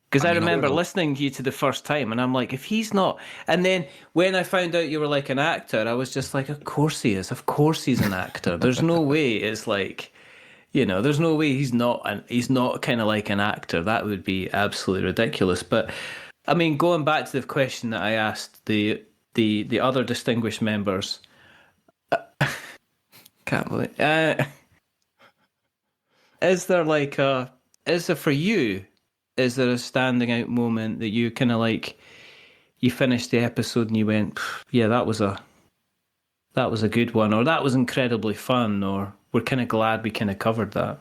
Because I remember listening to you to the first time, and I'm like, if he's not... And then when I found out you were like an actor, I was just like, of course he is. Of course he's an actor. There's no way it's like... there's no way he's not kind of like an actor. That would be absolutely ridiculous. But I mean, going back to the question that I asked the other distinguished members, can't believe. Is there for you? Is there a standing out moment that you kind of like? You finished the episode and you went, yeah, that was a good one, or that was incredibly fun, or we're kind of glad we kind of covered that.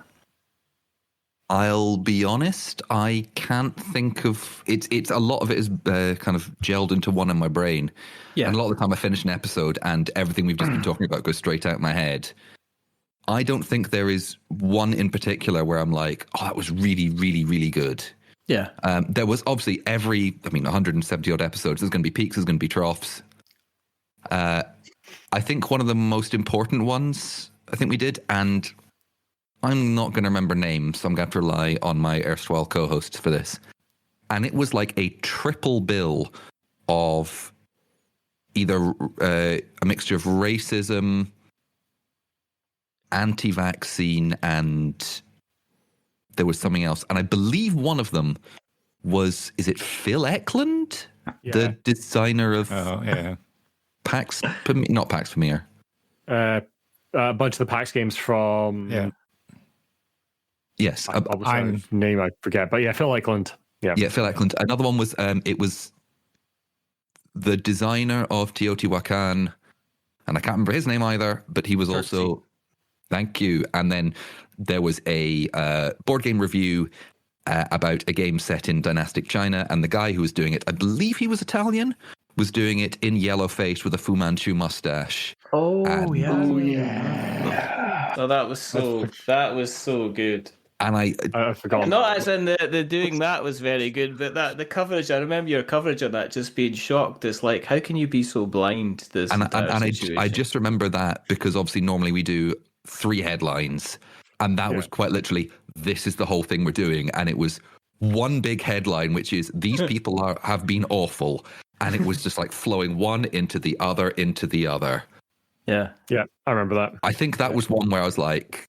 I'll be honest, I can't think of it's a lot of it is kind of gelled into one in my brain. Yeah. And a lot of the time I finish an episode and everything we've just been talking about goes straight out my head. I don't think there is one in particular where I'm like, oh, that was really, really, really good. Yeah. There was obviously 170 odd episodes. There's going to be peaks, there's going to be troughs. I think one of the most important ones I think we did, and I'm not going to remember names, so I'm going to have to rely on my erstwhile co-hosts for this. And it was like a triple bill of either a mixture of racism, anti-vaccine, and there was something else. And I believe one of them was, is it Phil Eklund? Yeah. The designer of PAX, not PAX Premier. A bunch of the PAX games from... Yeah. Yes. Name I forget, but yeah, Phil Eklund. Yeah, Phil Eklund. Another one was, it was the designer of Teotihuacan, and I can't remember his name either, but he was also... Thank you. And then there was a board game review about a game set in dynastic China, and the guy who was doing it, I believe he was Italian, was doing it in yellow face with a Fu Manchu mustache. Oh yeah. Oh, that was so good. And I forgot. Not as in the doing that was very good, but the coverage. I remember your coverage on that, just being shocked. It's like, how can you be so blind to this? I just remember that because obviously normally we do 3 headlines, and that was quite literally, this is the whole thing we're doing, and it was one big headline, which is these people have been awful, and it was just like flowing one into the other. Yeah, I remember that. I think that was one where I was like,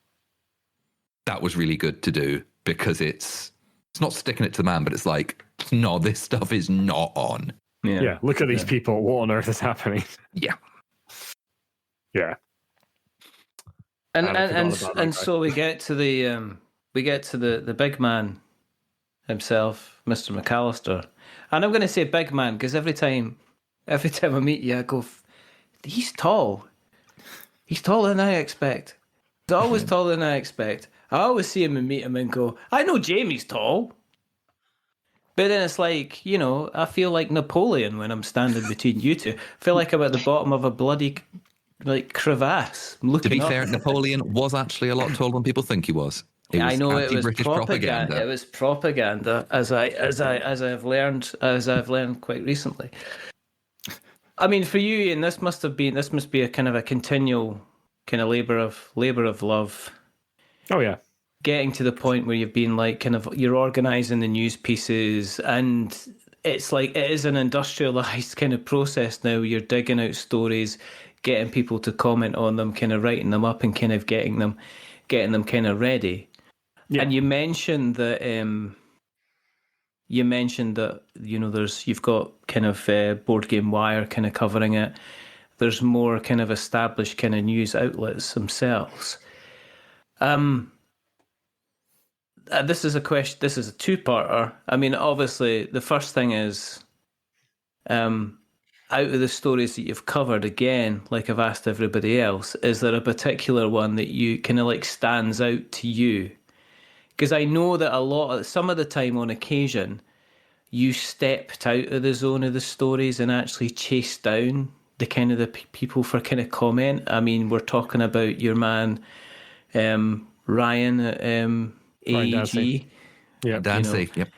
that was really good to do, because it's not sticking it to the man, but it's like, no, this stuff is not on. Yeah, look at these people. What on earth is happening? Yeah. And so we get to the big man himself, Mr. McAllister. And I'm going to say big man because every time I meet you, I go, he's tall. He's taller than I expect. He's always taller than I expect. I always see him and meet him and go, I know Jamie's tall. But then it's like, I feel like Napoleon when I'm standing between you two. I feel like I'm at the bottom of a bloody crevasse. To be fair, Napoleon was actually a lot taller than people think he was. I know it was anti-British propaganda. It was propaganda, as I've learned quite recently. I mean, for you, Ian, this must be a kind of a continual kind of labor of love. Oh yeah, getting to the point where you've been like kind of you're organising the news pieces, and it's like it is an industrialised kind of process now. You're digging out stories, getting people to comment on them, kind of writing them up, and kind of getting them kind of ready. Yeah. And you mentioned that you've got kind of Board Game Wire kind of covering it. There's more kind of established kind of news outlets themselves. This is a question. This is a two-parter. I mean, obviously, the first thing is, out of the stories that you've covered, again, like I've asked everybody else, is there a particular one that you kind of like stands out to you? Because I know that some of the time, on occasion, you stepped out of the zone of the stories and actually chased down the kind of the people for kind of comment. I mean, we're talking about your man, Ryan at AEG. Yeah, Dancy. Yep.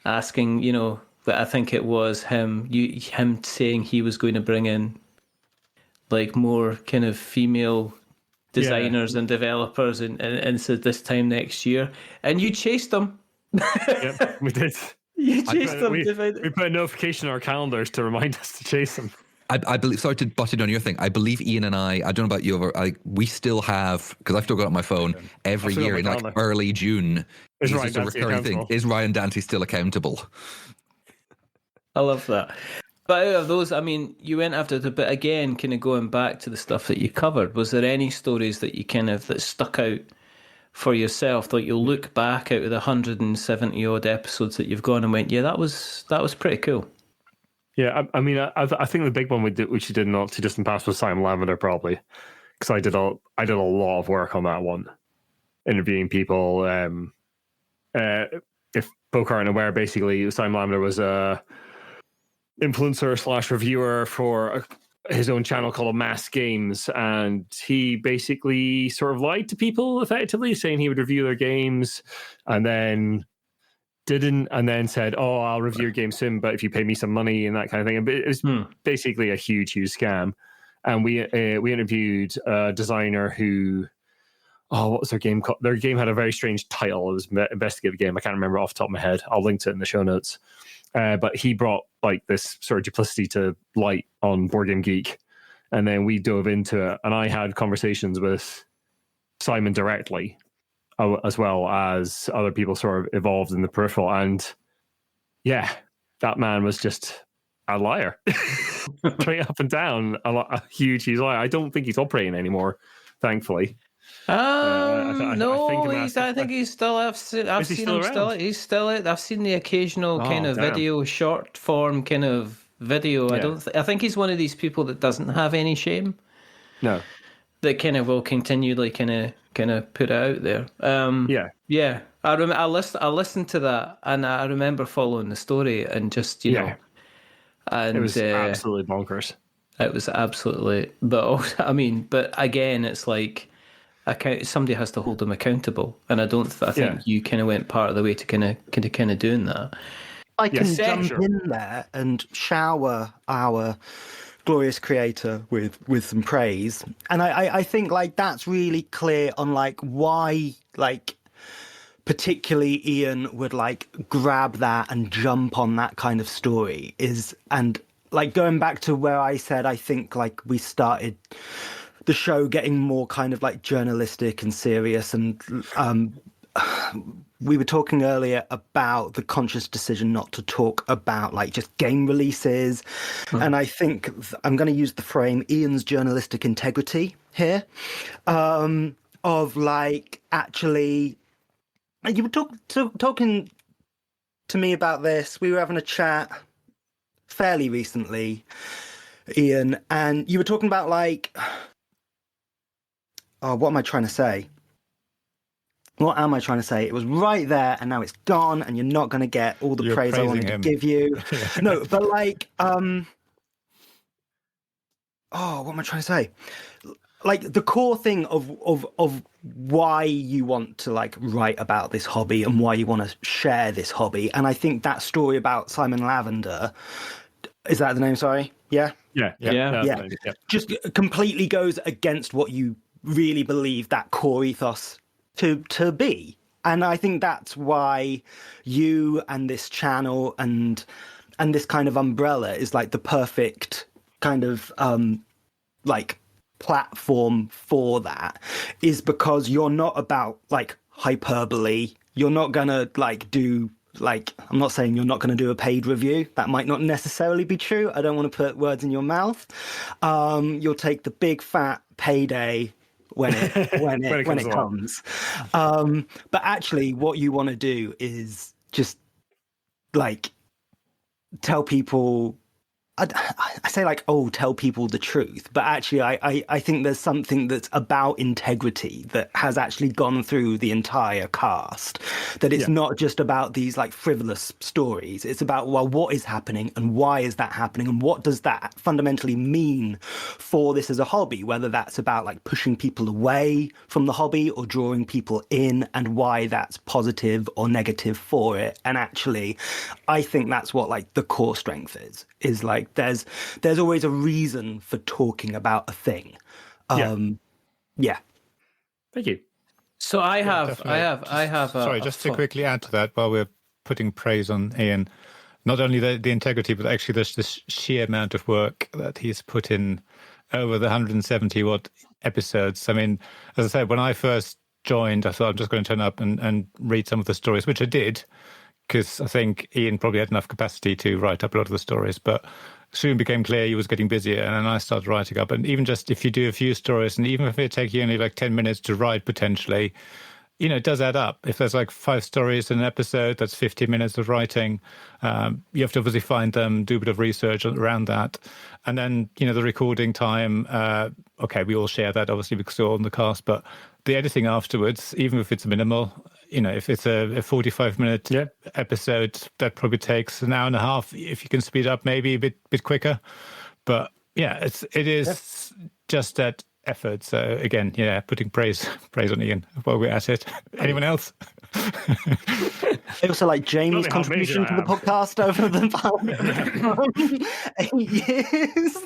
Asking, but I think it was him saying he was going to bring in like more kind of female designers and developers and said this time next year, and you chased them. Yep, we did. You chased them. We put a notification on our calendars to remind us to chase them. I believe. Sorry to butt in on your thing. I believe Ian and I don't know about you, we still have, because I've still got it on my phone every year in like early June. Is Ryan Dante accountable? Is Ryan Dante still accountable? I love that. But out of those, I mean, you went after but again, kind of going back to the stuff that you covered, was there any stories that you that stuck out for yourself, that you'll look back out of the 170 odd episodes that you've gone and went, yeah, that was pretty cool? Yeah, I mean, I think the big one which you did not too distant past was Simon Lavender, probably, because I did a lot of work on that one, interviewing people. If folk aren't aware, basically, Simon Lavender was a influencer / reviewer for his own channel called Mass Games, and he basically sort of lied to people, effectively, saying he would review their games, and then didn't, and then said, "Oh, I'll review your game soon, but if you pay me some money," and that kind of thing. But it was basically a huge scam. And we interviewed a designer who, what was their game called? Their game had a very strange title. It was Investigate the Game. I can't remember off the top of my head. I'll link to it in the show notes. But he brought like this sort of duplicity to light on Board Game Geek, and then we dove into it. And I had conversations with Simon directly, as well as other people sort of involved in the peripheral. And yeah, that man was just a liar, straight up and down, a huge liar. I don't think he's operating anymore, thankfully. No, I think he's still. I've seen him still. He's still out. I've seen the occasional kind of video, short form kind of video. Yeah. I think he's one of these people that doesn't have any shame. No, that kind of will continually kind of put it out there. Yeah. I listened to that, and I remember following the story, and just you know, and it was absolutely bonkers. It was absolutely, but also, I mean, but again, it's like. Somebody has to hold them accountable, and I think you kind of went part of the way to kind of doing that. I can jump in there and shower our glorious creator with some praise, and I think like that's really clear on like why like particularly Ian would like grab that and jump on that kind of story and like going back to where I said I think like we started the show getting more kind of like journalistic and serious, and we were talking earlier about the conscious decision not to talk about like just game releases, and I think I'm going to use the frame Ian's journalistic integrity here, of like actually you were talking to me about this. We were having a chat fairly recently, Ian, and you were talking about like what am I trying to say? What am I trying to say? It was right there, and now it's gone, and you're not going to get all the praise I wanted to give you. No, but like, what am I trying to say? like the core thing of why you want to like write about this hobby and why you want to share this hobby. And I think that story about Simon Lavender, is that the name? Sorry. Yeah. Yeah. Just completely goes against what you really believe that core ethos to be. And I think that's why you and this channel and this kind of umbrella is like the perfect kind of like platform for that, is because you're not about like hyperbole. You're not gonna like do like, I'm not saying you're not going to do a paid review. That might not necessarily be true. I don't want to put words in your mouth. You'll take the big fat payday when it comes. But actually, what you want to do is just like tell people. I say like, oh, tell people the truth, but actually I think there's something that's about integrity that has actually gone through the entire cast, that it's not just about these like frivolous stories. It's about, well, what is happening and why is that happening and what does that fundamentally mean for this as a hobby, whether that's about like pushing people away from the hobby or drawing people in, and why that's positive or negative for it. And actually, I think that's what like the core strength is like, there's always a reason for talking about a thing. Thank you. So I have. Sorry, just to quickly add to that, while we're putting praise on Iain, not only the integrity, but actually there's this sheer amount of work that he's put in over the 170 odd episodes. I mean, as I said, when I first joined, I thought I'm just going to turn up and read some of the stories, which I did, because I think Iain probably had enough capacity to write up a lot of the stories, but soon became clear he was getting busier, and then I started writing up. And even just if you do a few stories, and even if it takes you only like 10 minutes to write potentially, you know, it does add up. If there's like 5 stories in an episode, that's 50 minutes of writing. You have to obviously find them, do a bit of research around that. And then, you know, the recording time, okay, we all share that obviously because we're all in the cast, but the editing afterwards, even if it's minimal, you know, if it's a 45-minute episode, that probably takes an hour and a half. If you can speed up, maybe a bit quicker. But yeah, it is just that effort. So again, putting praise on Iain while we're at it. Anyone else? I also like Jamie's contribution to the podcast over the 8 years.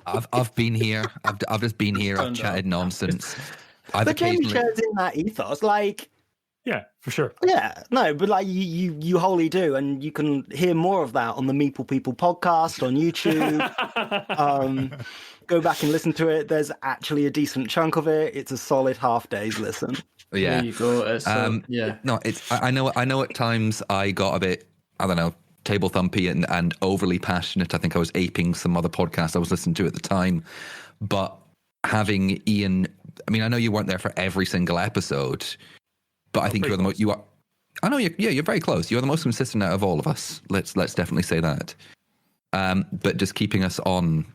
I've been here. I've just been here. I've chatted nonsense. But Jamie shares in that ethos, like. Yeah, for sure. Yeah, no, but like you wholly do, and you can hear more of that on the Meeple People podcast on YouTube. Go back and listen to it. There's actually a decent chunk of it. It's a solid half day's listen. Yeah, there you go. No, it's. I know at times I got a bit, I don't know, table thumpy and overly passionate. I think I was aping some other podcast I was listening to at the time, but having Iain, I mean, I know you weren't there for every single episode. But I think you're the most. You are. I know. You're very close. You're the most consistent out of all of us. Let's definitely say that. But just keeping us on,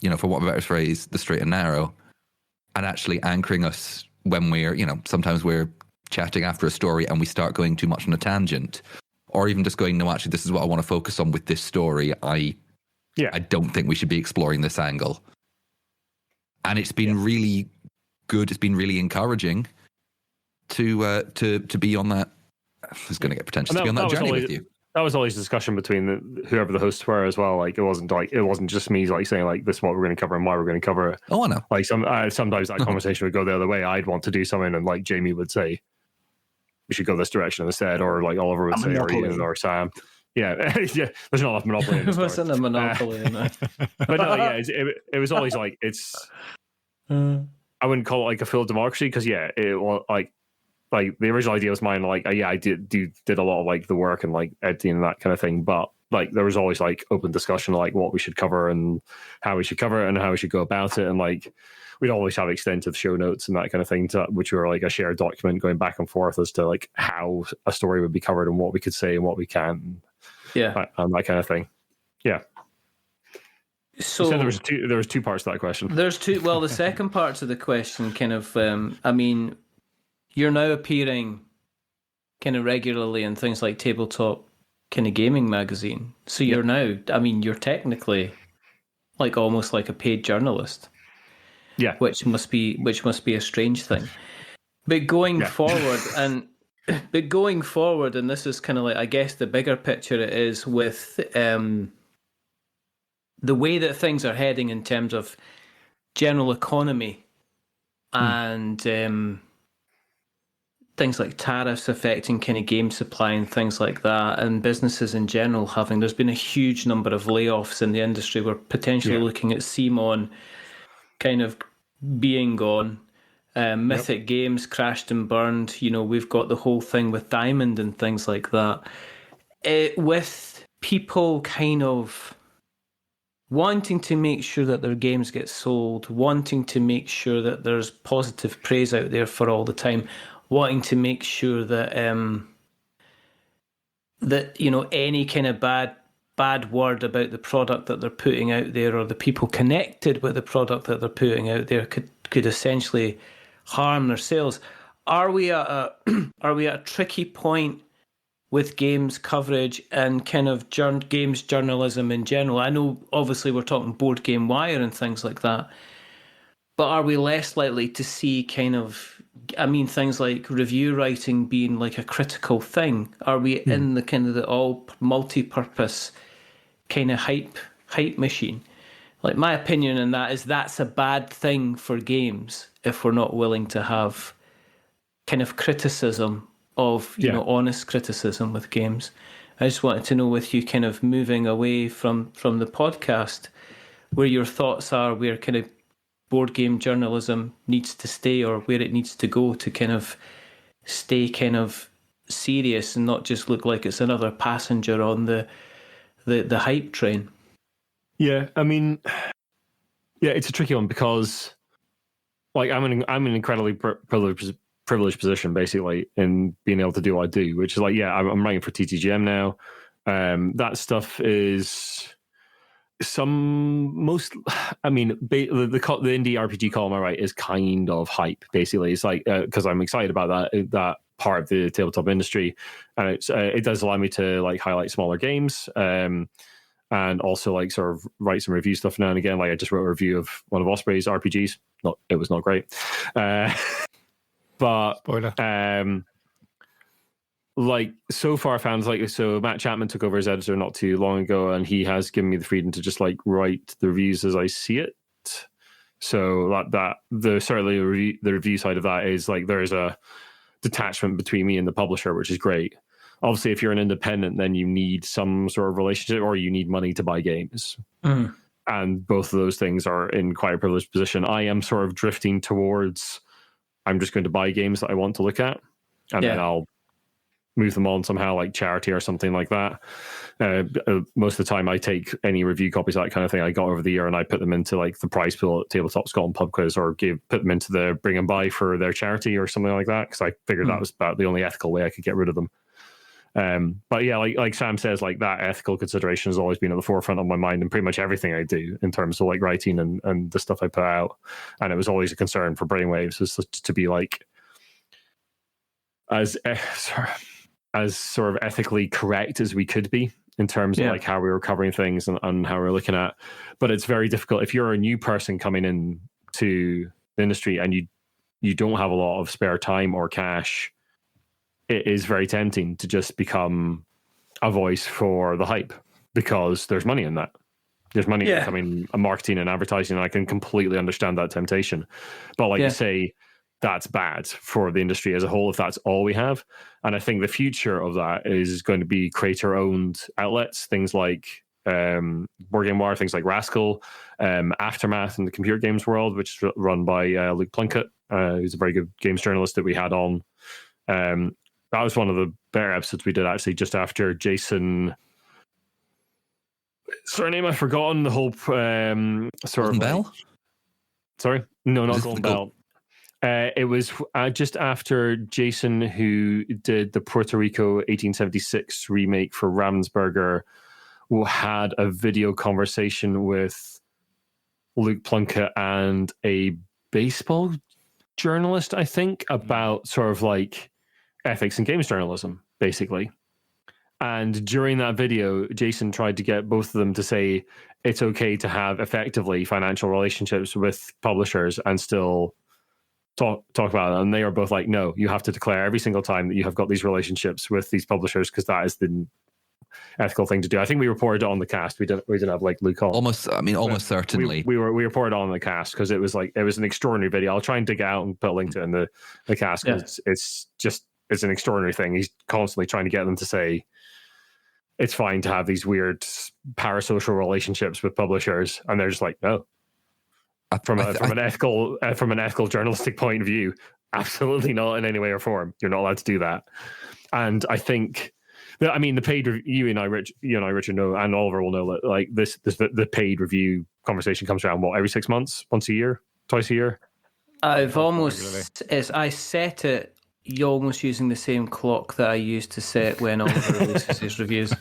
you know, for want of a better phrase, the straight and narrow, and actually anchoring us when we're, you know, sometimes we're chatting after a story and we start going too much on a tangent, or even just going, no, actually, this is what I want to focus on with this story. I don't think we should be exploring this angle. And it's been really good. It's been really encouraging. To be on that, I was going to get pretentious, to be on that journey with you. That was always a discussion between whoever the hosts were as well. Like it wasn't just me like saying like this is what we're going to cover and why we're going to cover it. Oh, I know. Like sometimes that conversation would go the other way. I'd want to do something, and like Jamie would say, we should go this direction instead, or like Oliver would say, or Ian or Sam. Yeah, yeah. There's not enough monopoly. In There wasn't a monopoly in that. But no, yeah, it was always like it's. I wouldn't call it like a full democracy because it was like the original idea was mine. Like I did a lot of like the work and like editing and that kind of thing. But like there was always like open discussion like what we should cover and how we should cover it and how we should go about it. And like we'd always have extensive show notes and that kind of thing, which were like a shared document going back and forth as to like how a story would be covered and what we could say and what we can't. And that kind of thing. Yeah. So there was two parts to that question. There's two. Well, the second part to the question kind of, I mean, you're now appearing kind of regularly in things like Tabletop kind of gaming magazine. So you're now, I mean, you're technically like almost like a paid journalist. Yeah. which must be a strange thing. But going forward, and this is kind of like, I guess the bigger picture it is with the way that things are heading in terms of general economy and things like tariffs affecting kind of game supply and things like that, and businesses in general there's been a huge number of layoffs in the industry. We're potentially looking at CMON kind of being gone. Mythic Games crashed and burned. We've got the whole thing with Diamond and things like that. With people kind of wanting to make sure that their games get sold, wanting to make sure that there's positive praise out there for all the time, wanting to make sure that any kind of bad word about the product that they're putting out there, or the people connected with the product that they're putting out there, could essentially harm their sales. Are we at a tricky point with games coverage and kind of games journalism in general? I know obviously we're talking Board Game Wire and things like that, but are we less likely to see things like review writing being like a critical thing? Are we in the kind of the all multi-purpose kind of hype machine? Like, my opinion on that is that's a bad thing for games if we're not willing to have kind of criticism of, honest criticism with games. I just wanted to know, with you kind of moving away from the podcast, where your thoughts are, where kind of board game journalism needs to stay, or where it needs to go to kind of stay kind of serious and not just look like it's another passenger on the hype train. Yeah, I mean, it's a tricky one because, like, I'm in an incredibly privileged position, basically, in being able to do what I do, which is like, I'm writing for TTGM now. That stuff is the indie RPG column I write is kind of hype, basically. It's like, because I'm excited about that part of the tabletop industry, and it does allow me to like highlight smaller games, and also like sort of write some review stuff now and again. Like, I just wrote a review of one of Osprey's RPGs. It was not great, but spoiler. Like, so far I found, like, so Matt Chapman took over as editor not too long ago, and he has given me the freedom to just like write the reviews as I see it. So that certainly the review side of that is like, there's a detachment between me and the publisher, which is great. Obviously, if you're an independent, then you need some sort of relationship, or you need money to buy games. And both of those things are in quite a privileged position. I am sort of drifting towards, I'm just going to buy games that I want to look at, and then I'll move them on somehow, like charity or something like that. Most of the time I take any review copies, that kind of thing I got over the year, and I put them into like the prize pool at Tabletop Scotland Pub Quiz, or put them into the bring and buy for their charity or something like that, because I figured that was about the only ethical way I could get rid of them. But yeah, like Sam says, like, that ethical consideration has always been at the forefront of my mind in pretty much everything I do in terms of like writing and the stuff I put out. And it was always a concern for Brainwaves, is to be like as sort of ethically correct as we could be in terms of like how we were covering things and how we're looking at. But it's very difficult if you're a new person coming in to the industry and you don't have a lot of spare time or cash. It is very tempting to just become a voice for the hype, because there's money in that. There's money in becoming a marketing and advertising, and I can completely understand that temptation. But like you say, that's bad for the industry as a whole if that's all we have. And I think the future of that is going to be creator-owned outlets, things like Board Game Wire, things like Rascal, Aftermath in the computer games world, which is run by Luke Plunkett, who's a very good games journalist that we had on. That was one of the better episodes we did, actually, just after Jason... Surname I've forgotten. The whole sort of... Bell? Sorry? No, not Golden Bell. It was just after Jason, who did the Puerto Rico 1876 remake for Ravensburger, had a video conversation with Luke Plunkett and a baseball journalist, I think, about sort of like ethics in games journalism, basically. And during that video, Jason tried to get both of them to say it's okay to have effectively financial relationships with publishers and still talk about it. And they are both like, no, you have to declare every single time that you have got these relationships with these publishers because that is the ethical thing to do. I think we reported it on the cast. We didn't have like Luke on. Almost certainly. We reported it on the cast because it was an extraordinary video. I'll try and dig it out and put a link to it in the cast because it's an extraordinary thing. He's constantly trying to get them to say it's fine to have these weird parasocial relationships with publishers, and they're just like, no. From an ethical journalistic point of view, absolutely not in any way or form. You're not allowed to do that. And I think, I mean, the paid review, you and I, Richard, know, and Oliver will know that like the paid review conversation comes around every 6 months, once a year, twice a year. I've almost I set it. You're almost using the same clock that I used to set when Oliver releases his reviews.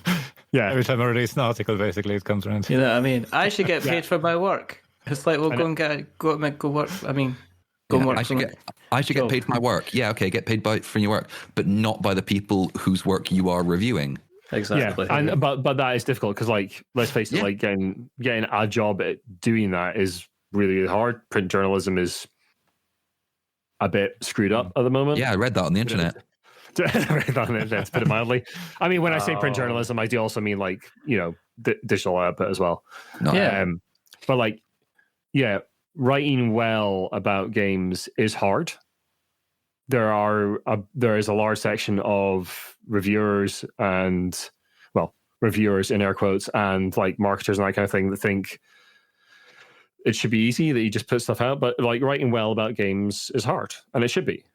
Yeah, every time I release an article, basically it comes around. You know what I mean? I should get paid for my work. It's like, well, go work. I mean, go and work. I should get paid for my work. Yeah, okay, get paid for your work, but not by the people whose work you are reviewing. Exactly. Yeah, but that is difficult because, like, let's face it, like getting a job at doing that is really hard. Print journalism is a bit screwed up at the moment. Yeah, I read that on the internet. To put it mildly. I mean, when I say print journalism, I do also mean like, you know, digital output as well. But like, yeah, writing well about games is hard. There is a large section of reviewers and, well, reviewers in air quotes and like marketers and that kind of thing that think it should be easy, that you just put stuff out. But like writing well about games is hard, and it should be.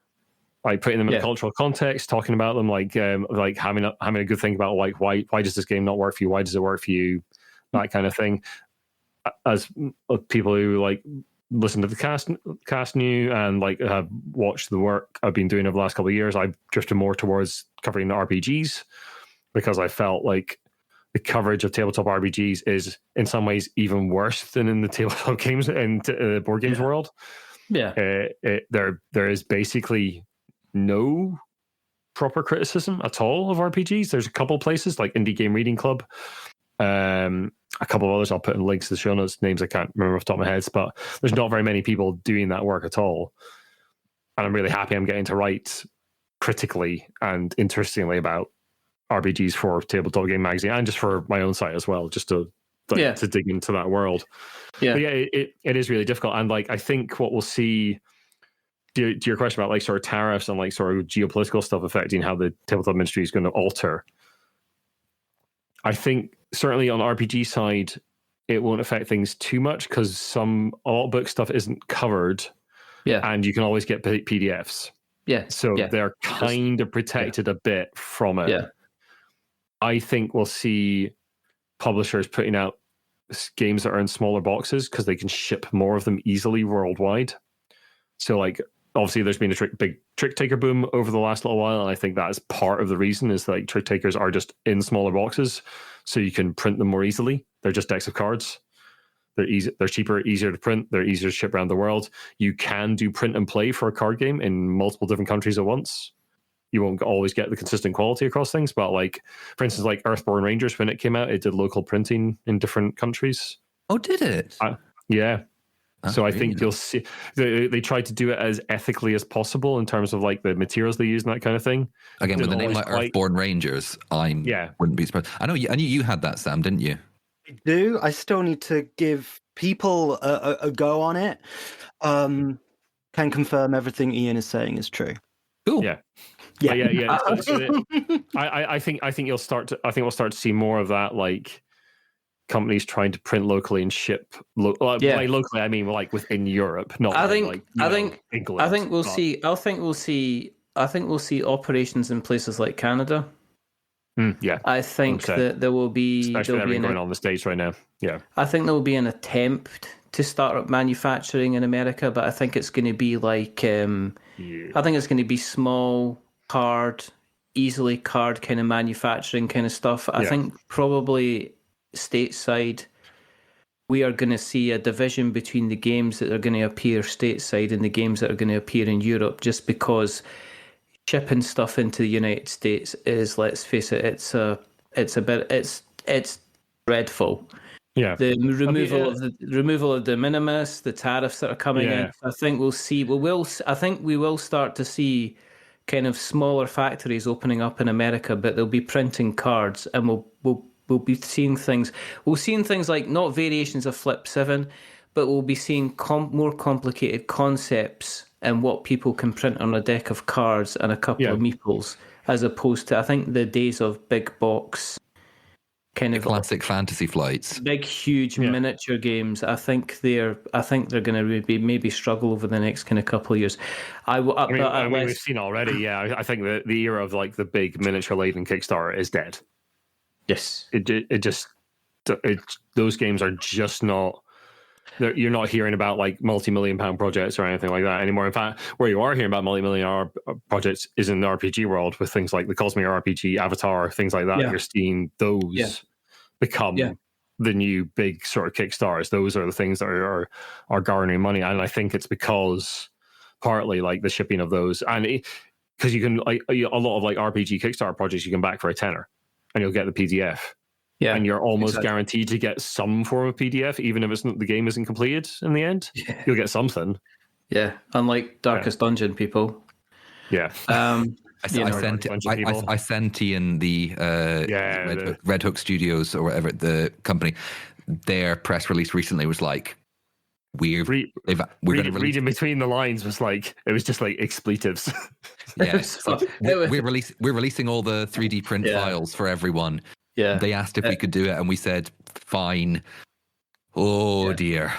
Like putting them in a cultural context, talking about them, like having a good think about like why does this game not work for you? Why does it work for you? That kind of thing. As people who like listen to the cast knew and like have watched the work I've been doing over the last couple of years, I drifted more towards covering the RPGs because I felt like the coverage of tabletop RPGs is in some ways even worse than in the tabletop games and board games world. Yeah, there is basically no proper criticism at all of RPGs. There's a couple places like Indie Game Reading Club, a couple of others I'll put in links to the show notes, names I can't remember off the top of my head, but there's not very many people doing that work at all. And I'm really happy I'm getting to write critically and interestingly about RPGs for Tabletop Game Magazine and just for my own site as well, just to dig into that world. Yeah, but yeah, it is really difficult. And like I think what we'll see, to your question about like sort of tariffs and like sort of geopolitical stuff affecting how the tabletop industry is going to alter, I think certainly on the RPG side, it won't affect things too much because a lot of book stuff isn't covered. Yeah. And you can always get PDFs. Yeah. So they're kind of protected a bit from it. Yeah. I think we'll see publishers putting out games that are in smaller boxes because they can ship more of them easily worldwide. So like, obviously there's been a big trick taker boom over the last little while, and I think that is part of the reason is like trick takers are just in smaller boxes, so you can print them more easily. They're just decks of cards. They're easy. They're cheaper, easier to print. They're easier to ship around the world. You can do print and play for a card game in multiple different countries at once. You won't always get the consistent quality across things, but like, for instance, like Earthborn Rangers, when it came out, it did local printing in different countries. Oh, did it? Yeah. So I think you'll see they tried to do it as ethically as possible in terms of like the materials they use and that kind of thing. Again, with a name like Earthborn Rangers, wouldn't be surprised. I knew you had that, Sam, didn't you? I do. I still need to give people a go on it. Can confirm everything Iain is saying is true. Cool. Yeah. I think we'll start to see more of that, like companies trying to print locally and ship locally. I mean, like within Europe, not. I think we'll see operations in places like Canada. I think that there will be going on in the States right now. Yeah, I think there will be an attempt to start up manufacturing in America, but I think it's going to be like I think it's going to be small easily card kind of manufacturing kind of stuff. I think probably stateside we are going to see a division between the games that are going to appear stateside and the games that are going to appear in Europe, just because shipping stuff into the United States is, let's face it, it's a it's dreadful. Yeah, the removal of de minimis, the tariffs that are coming in. I think I think we will start to see kind of smaller factories opening up in America, but they'll be printing cards, and we'll be seeing things. We'll see things like not variations of Flip 7, but we'll be seeing more complicated concepts and what people can print on a deck of cards and a couple of meeples, as opposed to, I think, the days of big box kind of classic fantasy flights, big huge miniature games. I think they're going to maybe struggle over the next kind of couple of years. I mean we've seen already. Yeah, I think the era of like the big miniature laden Kickstarter is dead. Yes, those games are just not. You're not hearing about like multi-million-pound projects or anything like that anymore. In fact, where you are hearing about multi-million projects is in the RPG world with things like the Cosmic RPG, Avatar, things like that. You're seeing those become the new big sort of Kickstarters. Those are the things that are garnering money, and I think it's because partly like the shipping of those, and because you can like a lot of like RPG Kickstarter projects you can back for a tenner, and you'll get the PDF. Yeah, and you're almost guaranteed to get some form of PDF, even if the game isn't completed in the end. Yeah. You'll get something. Yeah, unlike Darkest Dungeon people. Yeah. I sent Iain the Red Hook Studios or whatever the company. Their press release recently was like, reading between the lines was like, it was just like expletives. Yes, we're releasing all the 3D print files for everyone. Yeah, they asked if we could do it, and we said fine. Oh dear.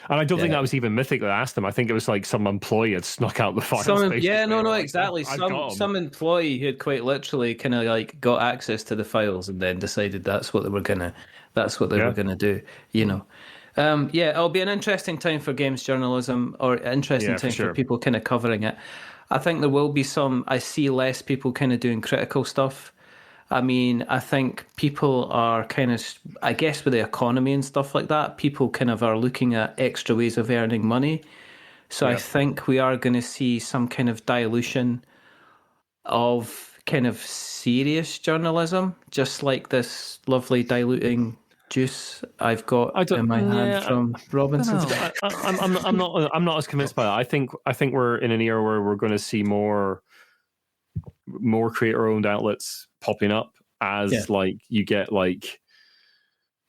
And I don't think that was even Mythic that asked them. I think it was like some employee had snuck out the files. Exactly. Some employee who had quite literally kind of like got access to the files and then decided that's what they were gonna do. You know. It'll be an interesting time for games journalism, or interesting time for people kind of covering it. I think there will be I see less people kind of doing critical stuff. I mean, I think people are kind of, I guess with the economy and stuff like that, people kind of are looking at extra ways of earning money. So I think we are going to see some kind of dilution of kind of serious journalism, just like this lovely diluting juice I've got in my hand from Robinson's. I'm not as convinced by that. I think we're in an era where we're going to see more creator-owned outlets popping up as like you get like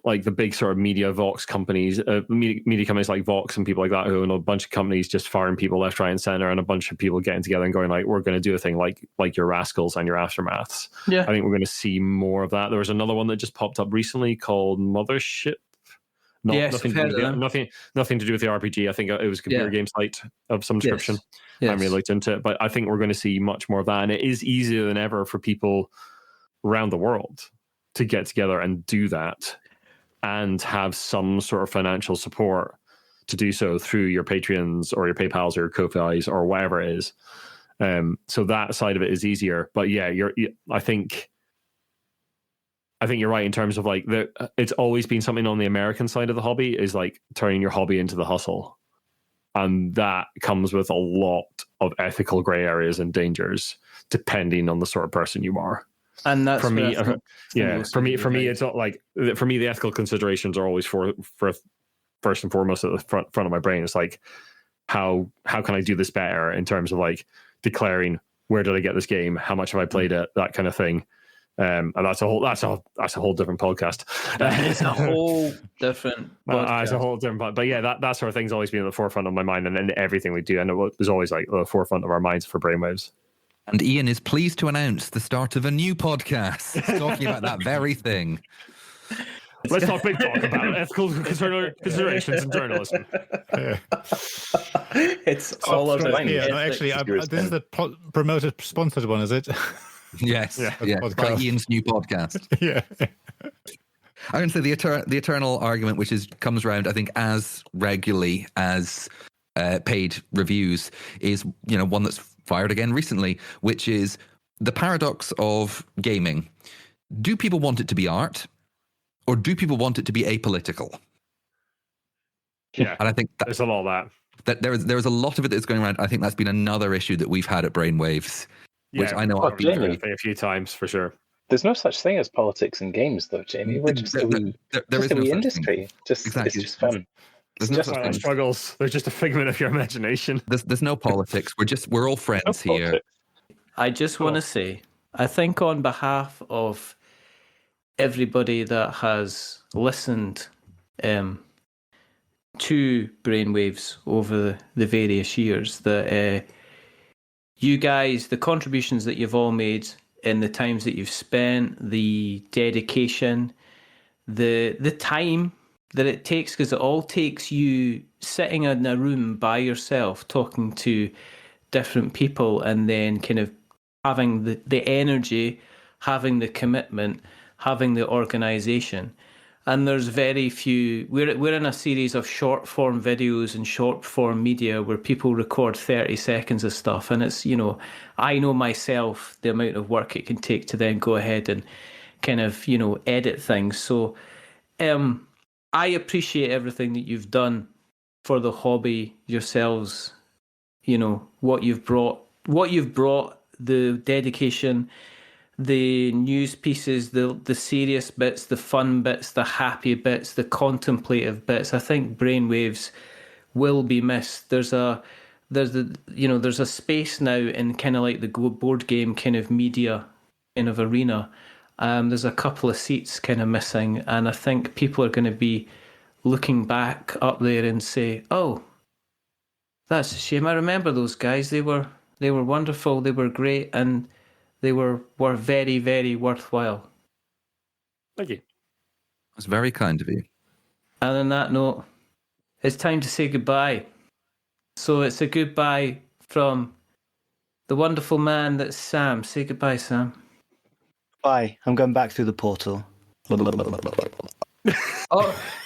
the big sort of media Vox companies, media companies like Vox and people like that who own a bunch of companies just firing people left, right, and center, and a bunch of people getting together and going like, we're going to do a thing like your Rascals and your Aftermaths. Yeah, I think we're going to see more of that. There was another one that just popped up recently called Mothership. Nothing to do with the RPG. I think it was a computer game site of some description. Yes. I really looked into it, but I think we're going to see much more of that, and it is easier than ever for people around the world to get together and do that, and have some sort of financial support to do so through your Patreons or your PayPals or your Ko-Fis or whatever it is. So that side of it is easier. But I think you're right in terms of like it's always been something on the American side of the hobby is like turning your hobby into the hustle. And that comes with a lot of ethical gray areas and dangers depending on the sort of person you are. And that's for me, it's not like, for me, the ethical considerations are always for first and foremost at the front of my brain. It's like, how can I do this better in terms of like declaring where did I get this game? How much have I played it? That kind of thing. And that's a whole different podcast. It's a whole different podcast. It's a whole different, but yeah, that sort of thing's always been at the forefront of my mind, and in everything we do, and it was always like the forefront of our minds for Brainwaves. And Iain is pleased to announce the start of a new podcast talking about that very thing. Let's talk big talk about ethical considerations in journalism. It's all over. Actually, this is the promoted, sponsored one, is it? Yes, by Ian's new podcast. Yeah. I'm going to say the eternal argument, which comes around, I think, as regularly as paid reviews, is one that's fired again recently, which is the paradox of gaming. Do people want it to be art, or do people want it to be apolitical? Yeah, and I think there's a lot of that there's a lot of it that's going around. I think that's been another issue that we've had at Brainwaves. Which I know I've been a few times for sure. There's no such thing as politics in games, though, Jamie. We're just a wee industry. Exactly. It's just fun. There's no just our struggles. They're just a figment of your imagination. There's no politics. We're all friends here. I just want to say, I think on behalf of everybody that has listened to Brainwaves over the various years, that you guys, the contributions that you've all made in the times that you've spent, the dedication, the time that it takes, because it all takes you sitting in a room by yourself talking to different people, and then kind of having the energy, having the commitment, having the organisation. And there's very few. We're in a series of short form videos and short form media where people record 30 seconds of stuff, and it's, I know myself the amount of work it can take to then go ahead and kind of edit things. So I appreciate everything that you've done for the hobby yourselves. What you've brought, the dedication, the news pieces, the serious bits, the fun bits, the happy bits, the contemplative bits. I think Brainwaves will be missed. There's a space now in kind of like the board game kind of media kind of arena. There's a couple of seats kind of missing, and I think people are going to be looking back up there and say, "Oh, that's a shame. I remember those guys. They were wonderful. They were great, and they were very, very worthwhile." Thank you. That's very kind of you. And on that note, it's time to say goodbye. So it's a goodbye from the wonderful man that's Sam. Say goodbye, Sam. Bye. I'm going back through the portal. Oh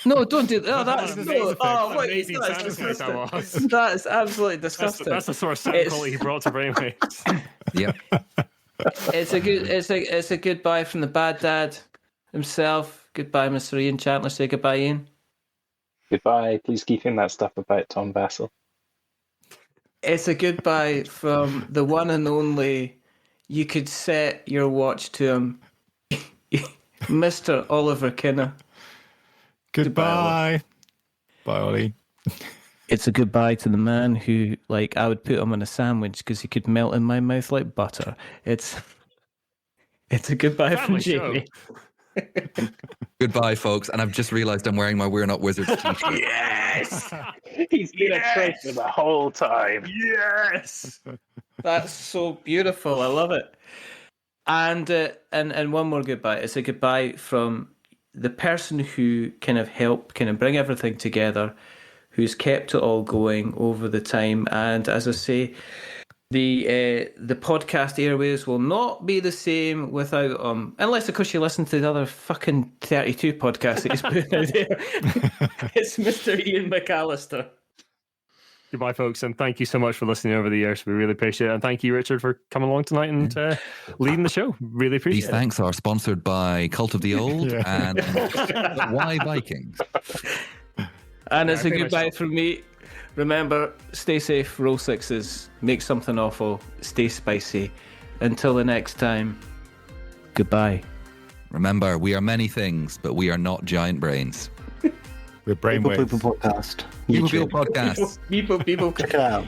no! Don't do that. Oh, that's that's absolutely disgusting. That's the sort of sound quality he brought to Brainwaves. Yeah. It's a goodbye from the bad dad himself. Goodbye, Mr. Iain Chantler. Say goodbye, Ian. Goodbye. Please keep in that stuff about Tom Bassel. It's a goodbye from the one and only. You could set your watch to him, Mr. Oliver Kinne. Goodbye. Bye, Ollie. It's a goodbye to the man who, I would put him on a sandwich because he could melt in my mouth like butter. It's a goodbye from Jamie. Goodbye, folks. And I've just realised I'm wearing my We're Not Wizards t-shirt. Yes! He's been a traitor the whole time. Yes! That's so beautiful. I love it. And one more goodbye. It's a goodbye from the person who kind of helped kind of bring everything together, who's kept it all going over the time. And as I say, the podcast airwaves will not be the same without unless of course you listen to the other fucking 32 podcasts that he's putting out there. It's Mr. Iain McAllister. Goodbye, folks, and thank you so much for listening over the years. We really appreciate it. And thank you, Richard, for coming along tonight and leading the show. Really appreciate it. These thanks are sponsored by Cult of the Old and Why Vikings. And it's a goodbye from me. Remember, stay safe, roll sixes, make something awful, stay spicy. Until the next time, goodbye. Remember, we are many things, but we are not giant brains. We're Brainwaves. People podcast. People podcast. People. Check it out.